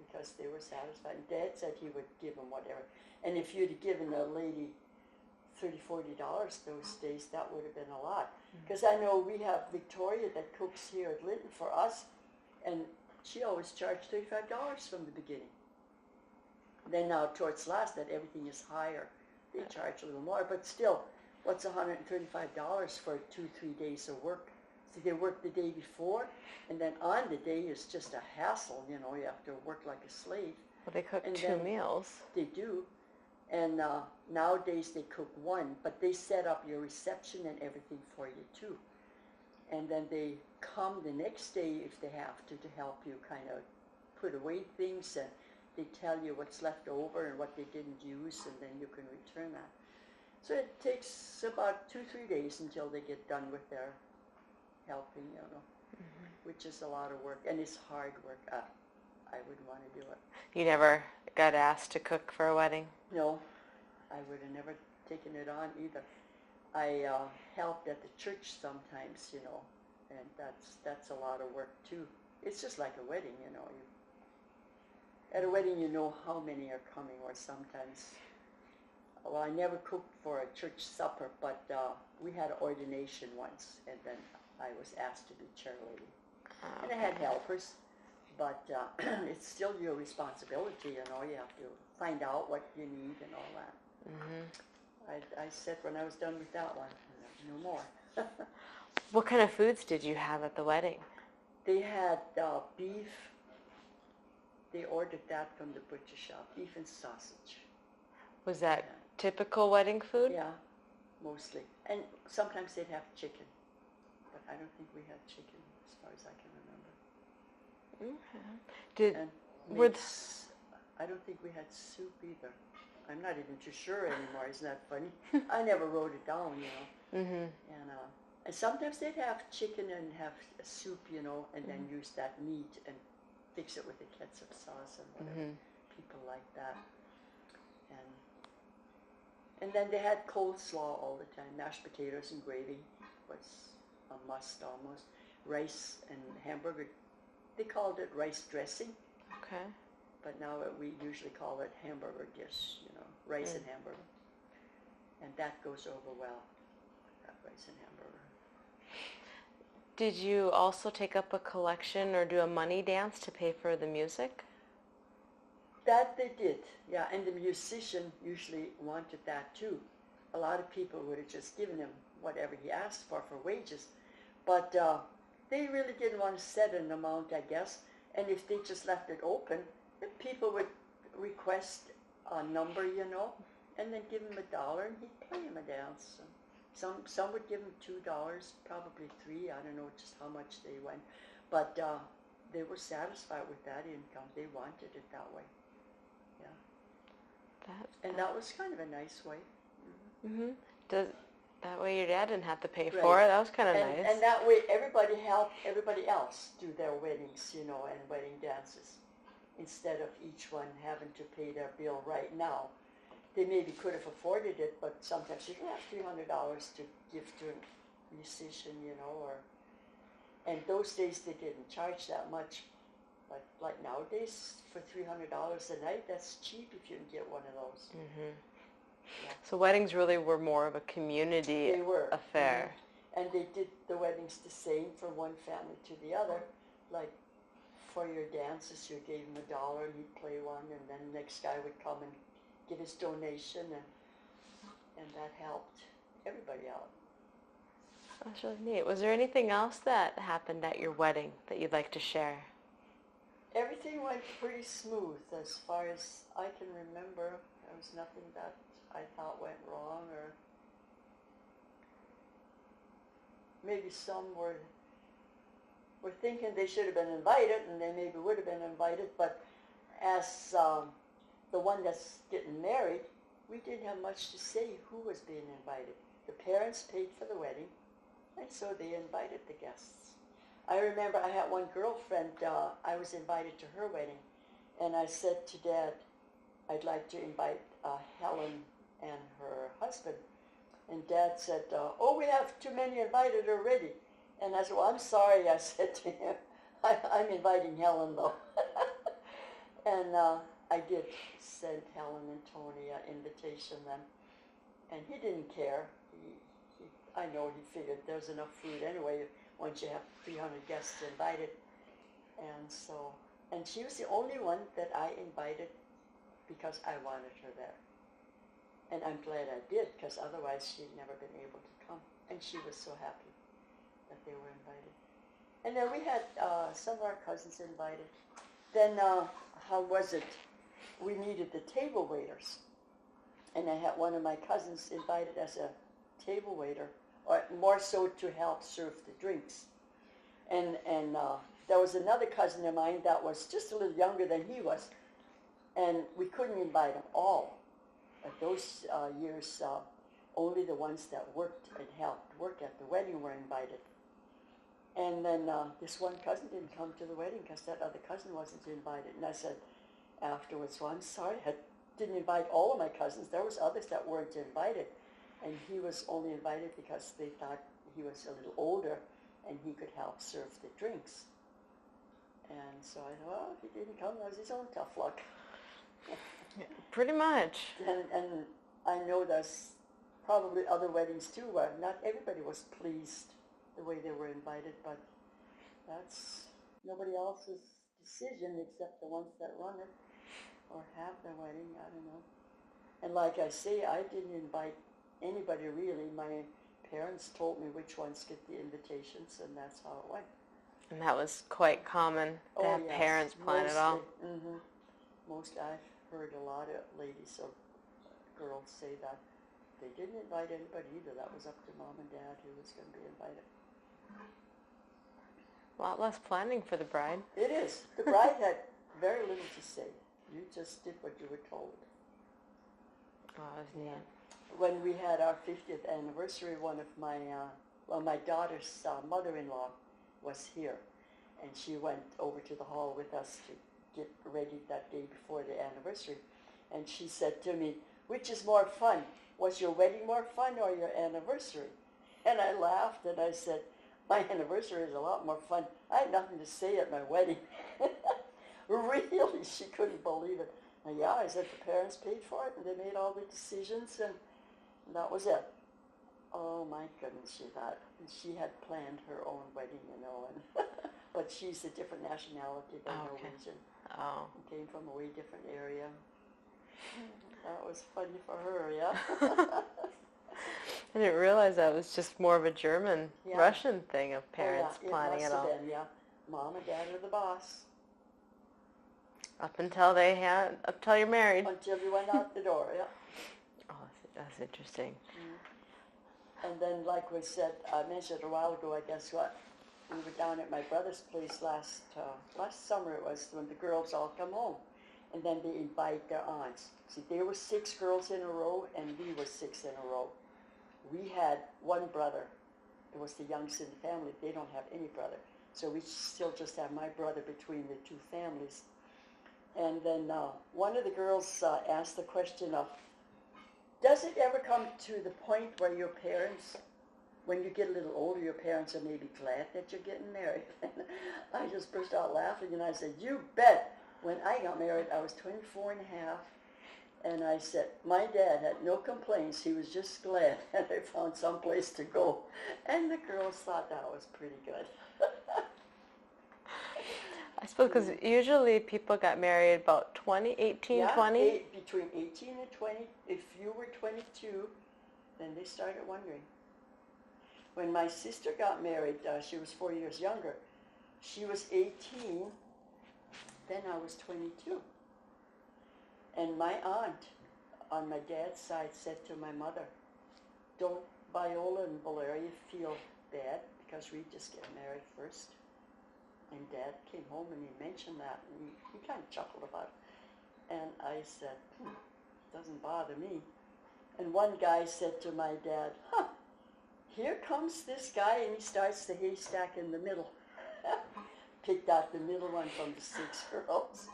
because they were satisfied. And Dad said he would give them whatever. And if you'd have given a lady $30, $40 those days, that would have been a lot. Because I know we have Victoria that cooks here at Linton for us, and she always charged $35 from the beginning. Then now towards last that everything is higher. They charge a little more, but still, what's $135 for 2-3 days of work? So they work the day before, and then on the day is just a hassle, you have to work like a slave. Well, they cook two meals. They do, and nowadays they cook one, but they set up your reception and everything for you too. And then they come the next day if they have to help you kind of put away things, and they tell you what's left over and what they didn't use, and then you can return that. So it takes about 2-3 days until they get done with their helping, which is a lot of work, and it's hard work. I wouldn't want to do it. You never got asked to cook for a wedding? No, I would have never taken it on either. I helped at the church sometimes, and that's a lot of work too. It's just like a wedding, At a wedding, you know how many are coming, or sometimes. Well, I never cooked for a church supper, but we had an ordination once, and then I was asked to be chair lady. Okay. And I had helpers, but it's still your responsibility, You have to find out what you need and all that. I said when I was done with that one, no more. What kind of foods did you have at the wedding? They had beef. They ordered that from the butcher shop, beef and sausage. Was that typical wedding food? Yeah, mostly. And sometimes they'd have chicken, but I don't think we had chicken as far as I can remember. Okay. I don't think we had soup either. I'm not even too sure anymore. Isn't that funny? I never wrote it down, And sometimes they'd have chicken and have a soup, and then use that meat and fix it with the ketchup sauce and whatever. People like that. And then they had coleslaw all the time. Mashed potatoes and gravy was a must almost. Rice and hamburger. They called it rice dressing. Okay. But now we usually call it hamburger dish, rice and hamburger. And that goes over well, that rice and hamburger. Did you also take up a collection or do a money dance to pay for the music? That they did, yeah, and the musician usually wanted that too. A lot of people would have just given him whatever he asked for wages, but they really didn't want to set an amount, I guess, and if they just left it open, then people would request a number, and then give him $1 and he'd play him a dance. Some would give him $2, probably $3, I don't know just how much they went, but they were satisfied with that income. They wanted it that way. And that was kind of a nice way. That way your dad didn't have to pay for it. That was kind of nice. And that way everybody helped everybody else do their weddings, and wedding dances, instead of each one having to pay their bill right now. They maybe could have afforded it, but sometimes you can have $300 to give to a musician, and those days they didn't charge that much. But like nowadays, for $300 a night, that's cheap if you can get one of those. Yeah. So weddings really were more of a community affair. And they did the weddings the same from one family to the other. Like for your dances, you gave him $1 and he'd play one, and then the next guy would come and give his donation, and that helped everybody out. That's really neat. Was there anything else that happened at your wedding that you'd like to share? Everything went pretty smooth as far as I can remember. There was nothing that I thought went wrong, or maybe some were thinking they should have been invited, and they maybe would have been invited, but as the one that's getting married, we didn't have much to say who was being invited. The parents paid for the wedding, and so they invited the guests. I remember I had one girlfriend, I was invited to her wedding, and I said to Dad, I'd like to invite Helen and her husband. And Dad said, we have too many invited already. And I said, well, I'm sorry, I said to him, I'm inviting Helen though. And I did send Helen and Tony an invitation then, and he didn't care. I know he figured there's enough food anyway once you have 300 guests invited. And she was the only one that I invited because I wanted her there. And I'm glad I did, because otherwise she'd never been able to come. And she was so happy that they were invited. And then we had some of our cousins invited. Then, how was it? We needed the table waiters. And I had one of my cousins invited as a table waiter, or more so to help serve the drinks. And there was another cousin of mine that was just a little younger than he was. And we couldn't invite them all. At those years, only the ones that worked and helped work at the wedding were invited. And then this one cousin didn't come to the wedding because that other cousin wasn't invited. And I said afterwards, well, I'm sorry, I didn't invite all of my cousins. There was others that weren't invited. And he was only invited because they thought he was a little older and he could help serve the drinks. And so I thought, well, if he didn't come, that was his own tough luck. Pretty much. And I know there's probably other weddings too where not everybody was pleased the way they were invited, but that's nobody else's decision except the ones that run it or have the wedding. I don't know. And like I say, I didn't invite anybody really. My parents told me which ones get the invitations, and that's how it went. And that was quite common to have yes, parents plan it all. Mm-hmm. Most I've heard a lot of ladies or girls say that they didn't invite anybody either. That was up to mom and dad who was going to be invited. A lot less planning for the bride. It is. The bride had very little to say. You just did what you were told. Oh, that was neat. When we had our 50th anniversary, one of my daughter's mother-in-law was here, and she went over to the hall with us to get ready that day before the anniversary. And she said to me, which is more fun? Was your wedding more fun or your anniversary? And I laughed and I said, my anniversary is a lot more fun. I had nothing to say at my wedding. Really, she couldn't believe it. And yeah, I said the parents paid for it and they made all the decisions and that was it. Oh my goodness, she thought. And she had planned her own wedding, you know, and but she's a different nationality than Norwegian. Oh. Came from a way different area. That was funny for her, yeah. I didn't realize that was just more of a German, Russian thing of parents planning it all. It must have been, yeah. Mom and dad are the boss. Up until you're married. Until you went out the door, yeah. Oh, that's interesting. And then, like we said, I mentioned a while ago, I guess what, we were down at my brother's place last summer it was, when the girls all come home. And then they invite their aunts. See, there were 6 girls in a row, and we were 6 in a row. We had one brother. It was the youngest in the family. They don't have any brother. So we still just have my brother between the 2 families. And then one of the girls asked the question of, does it ever come to the point where your parents, when you get a little older, your parents are maybe glad that you're getting married? I just burst out laughing and I said, you bet. When I got married, I was 24 and a half. And I said, my dad had no complaints. He was just glad that I found some place to go. And the girls thought that was pretty good. I suppose because usually people got married about 18, 20? Between 18 and 20. If you were 22, then they started wondering. When my sister got married, she was 4 years younger. She was 18, then I was 22. And my aunt on my dad's side said to my mother, don't Viola and Valeria feel bad because we just get married first. And Dad came home and he mentioned that, and he kind of chuckled about it. And I said, doesn't bother me. And one guy said to my dad, here comes this guy, and he starts the haystack in the middle. Picked out the middle one from the 6 girls.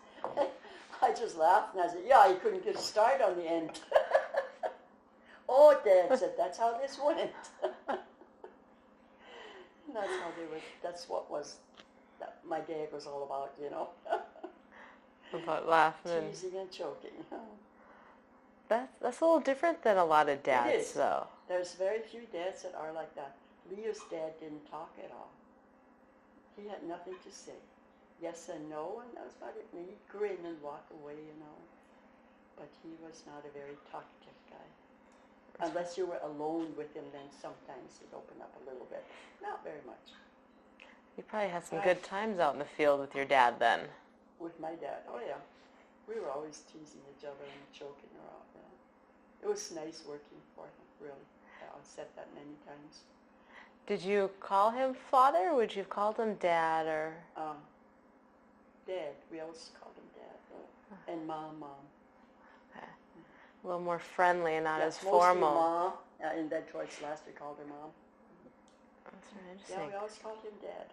I just laughed, and I said, yeah, he couldn't get a start on the end. Oh, Dad said, that's how this went. That's what my dad was all about, you know. About laughing. Teasing and choking. That's a little different than a lot of dads, though. There's very few dads that are like that. Leah's dad didn't talk at all. He had nothing to say. Yes and no, and that was about it. And he'd grin and walk away, you know. But he was not a very talkative guy. Unless you were alone with him, then sometimes he'd open up a little bit. Not very much. You probably had some good times out in the field with your dad then. With my dad, oh yeah. We were always teasing each other and choking around. Yeah. It was nice working for him, really. I've said that many times. Did you call him father, or would you have called him dad, or? Dad. We always called him Dad. and mom. Okay. A little more friendly and not as Mostly formal. mom, and then towards last we called her mom. That's very Yeah, interesting. we always called him Dad.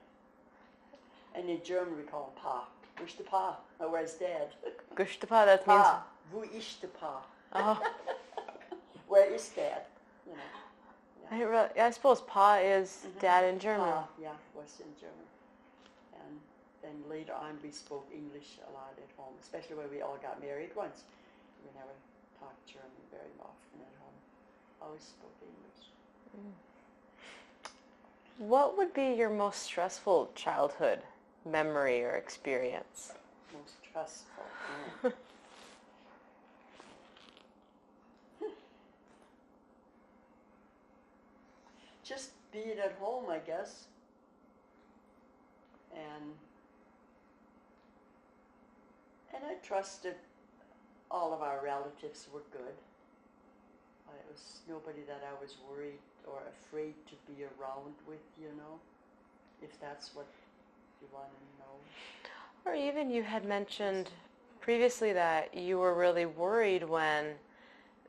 And in German we call him Pa. Wo ist der Pa? Where's Dad? Gustapa, that means... Pa. Wo ist der Pa? Oh. Where is Dad? You know. I suppose Pa is dad in German. Pa, yeah, was in German. And then later on we spoke English a lot at home, especially when we all got married once. We never talked German very often at home. Always spoke English. What would be your most stressful childhood memory or experience? Most stressful. Just being at home, I guess. And I trusted all of our relatives were good. It was nobody that I was worried or afraid to be around with, if that's what you want to know. Or even you had mentioned previously that you were really worried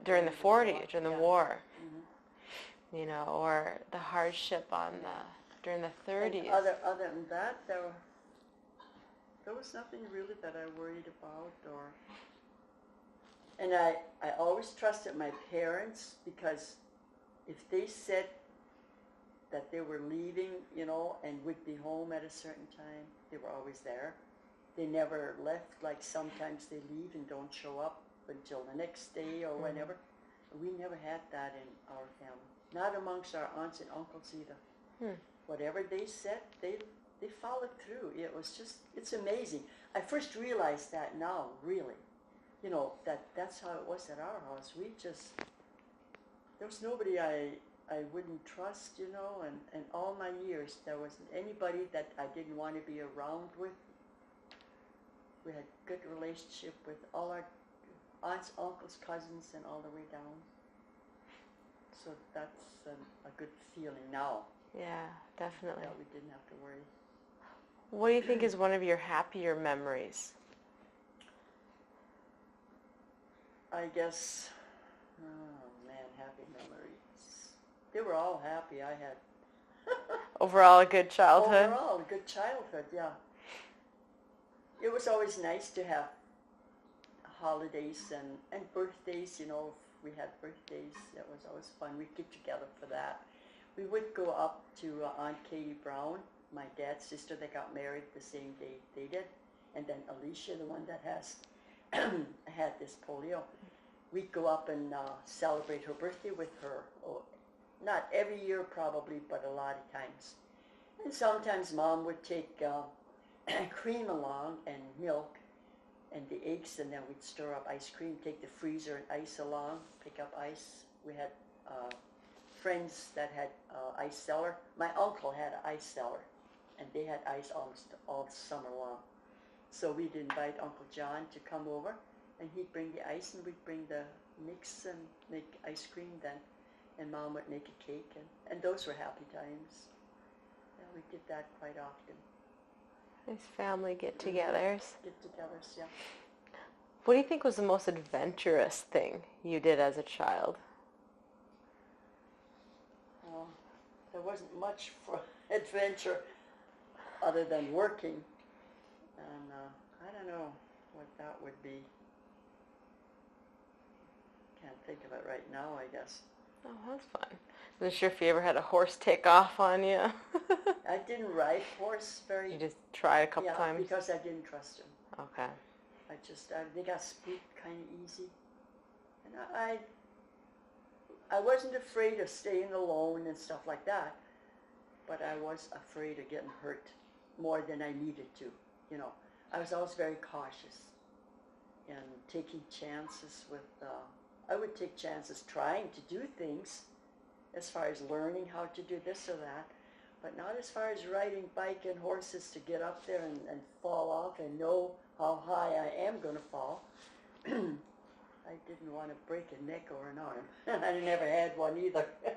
during the 40s, during the war, or the hardship during the 30s. And other than that, there was nothing really that I worried about and I always trusted my parents, because if they said that they were leaving, and would be home at a certain time, they were always there. They never left, like sometimes they leave and don't show up until the next day or whenever. We never had that in our family. Not amongst our aunts and uncles either. Whatever they said, they followed through. It's amazing. I first realized that now, really. That's how it was at our house. There was nobody I wouldn't trust, and all my years, there wasn't anybody that I didn't want to be around with. We had good relationship with all our aunts, uncles, cousins, and all the way down. So that's a good feeling now. Yeah, definitely. That we didn't have to worry. What do you think is one of your happier memories? I guess, happy memories. They were all happy. I had Overall, a good childhood? Overall, a good childhood, yeah. It was always nice to have holidays and birthdays, if we had birthdays. That was always fun. We'd get together for that. We would go up to Aunt Katie Brown, my dad's sister that got married the same day they did, and then Alicia, the one that had this polio. We'd go up and celebrate her birthday with her. Not every year probably, but a lot of times. And sometimes Mom would take cream along and milk and the eggs, and then we'd stir up ice cream, take the freezer and ice along, pick up ice. We had friends that had ice cellar. My uncle had an ice cellar, and they had ice almost all summer long. So we'd invite Uncle John to come over, and he'd bring the ice, and we'd bring the mix and make ice cream then. And Mom would make a cake, and those were happy times. Yeah, we did that quite often. Nice family get-togethers. Get-togethers, yeah. What do you think was the most adventurous thing you did as a child? Well, there wasn't much for adventure other than working. And I don't know what that would be. Can't think of it right now, I guess. Oh, that's fun. I'm not sure if you ever had a horse take off on you. I didn't ride horse very... You just tried a couple times? Yeah, because I didn't trust him. Okay. They got spooked kind of easy. And I wasn't afraid of staying alone and stuff like that, but I was afraid of getting hurt more than I needed to. I was always very cautious and taking chances with... I would take chances trying to do things as far as learning how to do this or that, but not as far as riding bike and horses to get up there and fall off and know how high I am going to fall. I didn't want to break a neck or an arm. I never had one either. Your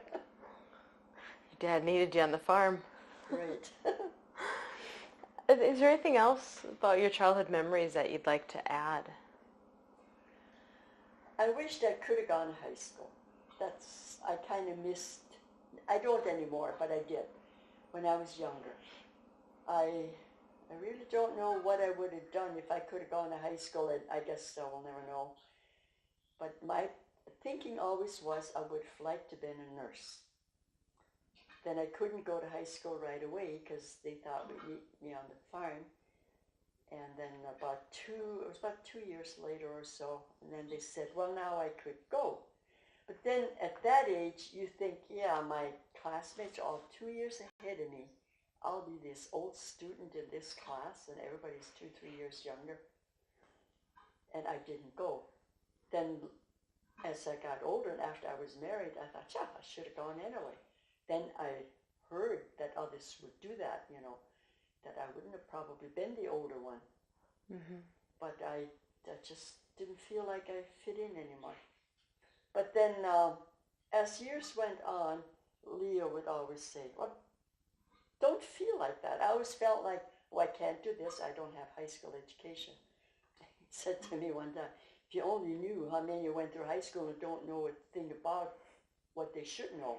dad needed you on the farm. Right. Is there anything else about your childhood memories that you'd like to add? I wished I could have gone to high school. I kind of missed, I don't anymore, but I did when I was younger. I really don't know what I would have done if I could have gone to high school, and I guess I will never know. But my thinking always was I would have liked to have been a nurse. Then I couldn't go to high school right away because they thought we'd meet me on the farm. And then it was about 2 years later or so, and then they said, well, now I could go. But then at that age, you think, yeah, my classmates are all 2 years ahead of me. I'll be this old student in this class, and everybody's 2-3 years younger. And I didn't go. Then as I got older and after I was married, I thought, yeah, I should have gone anyway. Then I heard that others would do that, that I wouldn't have probably been the older one. Mm-hmm. But I just didn't feel like I fit in anymore. But then as years went on, Leo would always say, well, don't feel like that. I always felt like, oh, I can't do this. I don't have high school education. He said to me one time, if you only knew how many went through high school and don't know a thing about what they should know.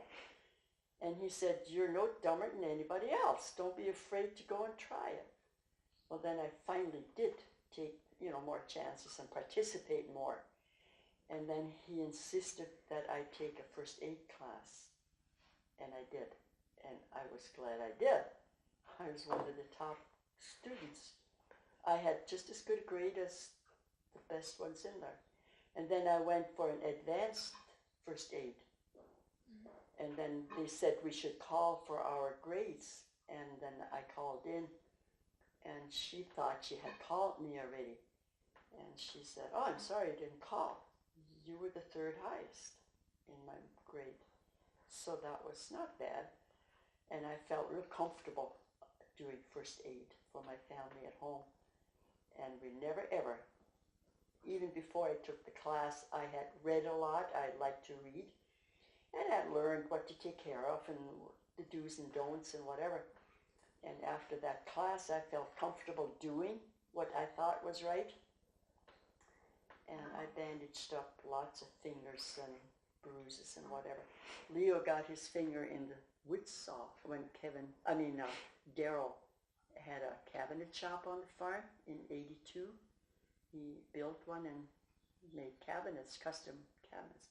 And he said, you're no dumber than anybody else. Don't be afraid to go and try it. Well, then I finally did take, more chances and participate more. And then he insisted that I take a first aid class. And I did. And I was glad I did. I was one of the top students. I had just as good a grade as the best ones in there. And then I went for an advanced first aid. And then they said we should call for our grades. And then I called in, and she thought she had called me already. And she said, oh, I'm sorry I didn't call. You were the third highest in my grade. So that was not bad. And I felt real comfortable doing first aid for my family at home. And we never ever, even before I took the class, I had read a lot. I liked to read. And I learned what to take care of and the do's and don'ts and whatever. And after that class, I felt comfortable doing what I thought was right. And I bandaged up lots of fingers and bruises and whatever. Leo got his finger in the wood saw when Daryl had a cabinet shop on the farm in '82. He built one and made cabinets, custom cabinets.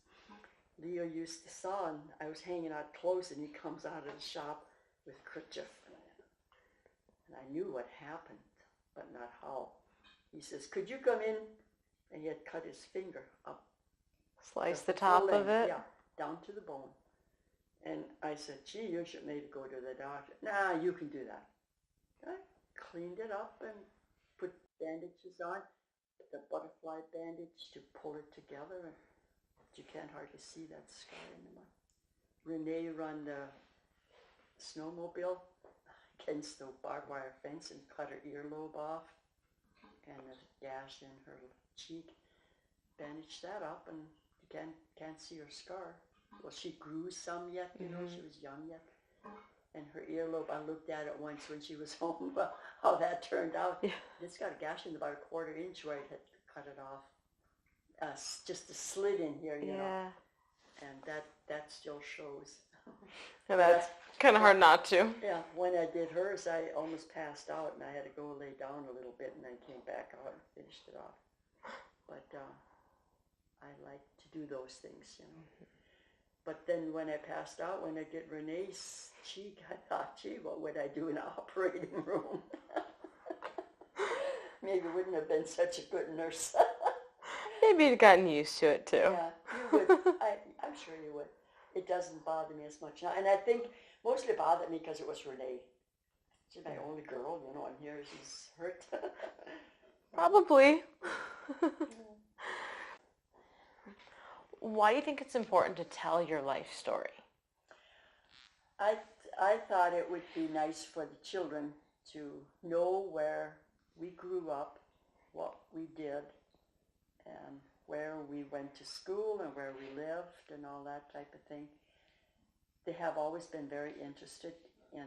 Leo used the saw, and I was hanging out close, and he comes out of the shop with kerchief. And I knew what happened, but not how. He says, could you come in? And he had cut his finger up. Slice the top of it? Yeah, down to the bone. And I said, gee, you should maybe go to the doctor. Nah, you can do that. I cleaned it up and put bandages on, the butterfly bandage to pull it together. You can't hardly see that scar anymore. Renee ran the snowmobile against the barbed wire fence and cut her earlobe off and a gash in her cheek. Bandaged that up, and you can't see her scar. Well, she grew some yet, she was young yet. And her earlobe, I looked at it once when she was home, how that turned out. Yeah. It's got a gash in about 1/4 inch where I had cut it off. Just a slit in here, you know. And that still shows. And that's kind of hard not to. Yeah, when I did hers, I almost passed out, and I had to go lay down a little bit, and then came back out and finished it off. But I like to do those things, you know. Mm-hmm. But then when I passed out, when I did Renee's cheek, I thought, gee, what would I do in an operating room? Maybe wouldn't have been such a good nurse. Maybe you'd gotten used to it too. Yeah, you would. I'm sure you would. It doesn't bother me as much now. And I think mostly it bothered me because it was Renee. She's my only girl, you know, and here she's hurt. Probably. Why do you think it's important to tell your life story? I thought it would be nice for the children to know where we grew up, what we did, and where we went to school and where we lived and all that type of thing. They have always been very interested in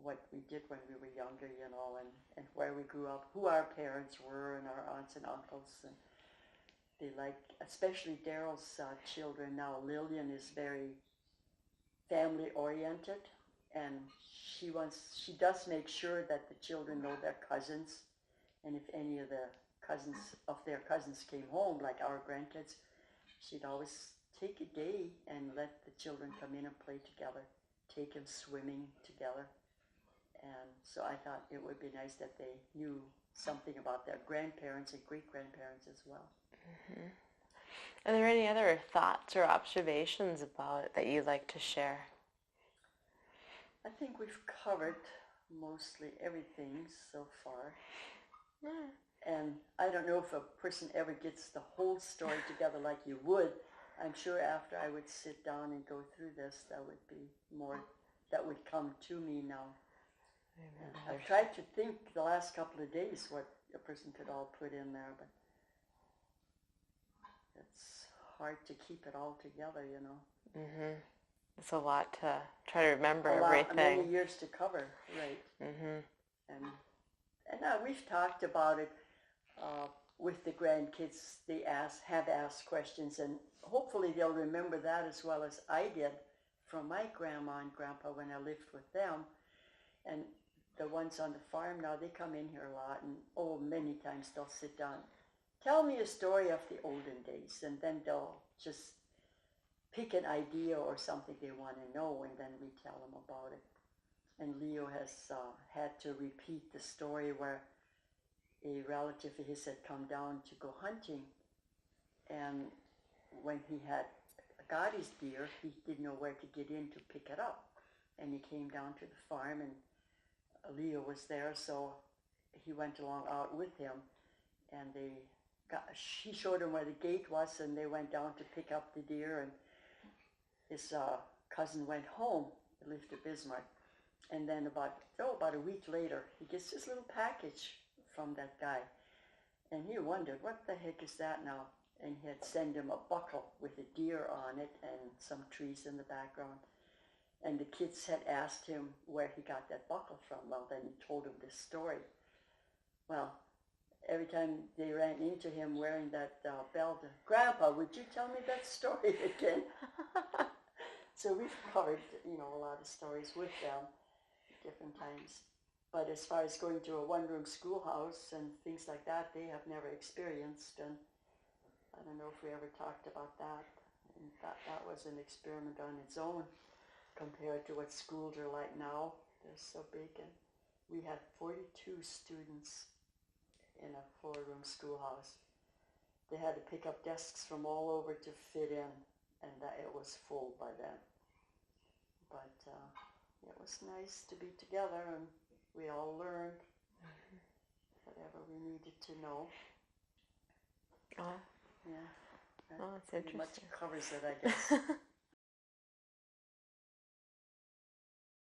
what we did when we were younger, you know, and where we grew up, who our parents were and our aunts and uncles. they like, especially Daryl's children now. Lillian is very family oriented, and she does make sure that the children know their cousins, and if any of their cousins came home, like our grandkids, she'd always take a day and let the children come in and play together, take them swimming together. And so I thought it would be nice that they knew something about their grandparents and great-grandparents as well. Mm-hmm. Are there any other thoughts or observations about it that you'd like to share? I think we've covered mostly everything so far. Yeah. And I don't know if a person ever gets the whole story together like you would. I'm sure after I would sit down and go through this, that would be more, that would come to me now. I've tried to think the last couple of days what a person could all put in there, but it's hard to keep it all together, you know. Mm-hmm. It's a lot to try to remember everything. Many years to cover, right. Mm-hmm. And we've talked about it with the grandkids. They have asked questions, and hopefully they'll remember that as well as I did from my grandma and grandpa when I lived with them. And the ones on the farm now, they come in here a lot, and many times they'll sit down. Tell me a story of the olden days, and then they'll just pick an idea or something they want to know, and then we tell them about it. And Leo has had to repeat the story where a relative of his had come down to go hunting, and when he had got his deer, he didn't know where to get in to pick it up. And he came down to the farm, and Leo was there, so he went along out with him, and he showed him where the gate was, and they went down to pick up the deer, and his cousin went home. He lived in Bismarck. And then about a week later, he gets this little package from that guy. And he wondered, what the heck is that now? And he had sent him a buckle with a deer on it and some trees in the background. And the kids had asked him where he got that buckle from. Well, then he told them this story. Well, every time they ran into him wearing that belt, Grandpa, would you tell me that story again? So we've covered, a lot of stories with them different times. But as far as going to a one-room schoolhouse and things like that, they have never experienced. And I don't know if we ever talked about that. And that was an experiment on its own compared to what schools are like now. They're so big. And we had 42 students in a 4-room schoolhouse. They had to pick up desks from all over to fit in, and it was full by then. But it was nice to be together, and we all learned whatever we needed to know. Oh. Yeah. That's pretty interesting. much covers it, I guess.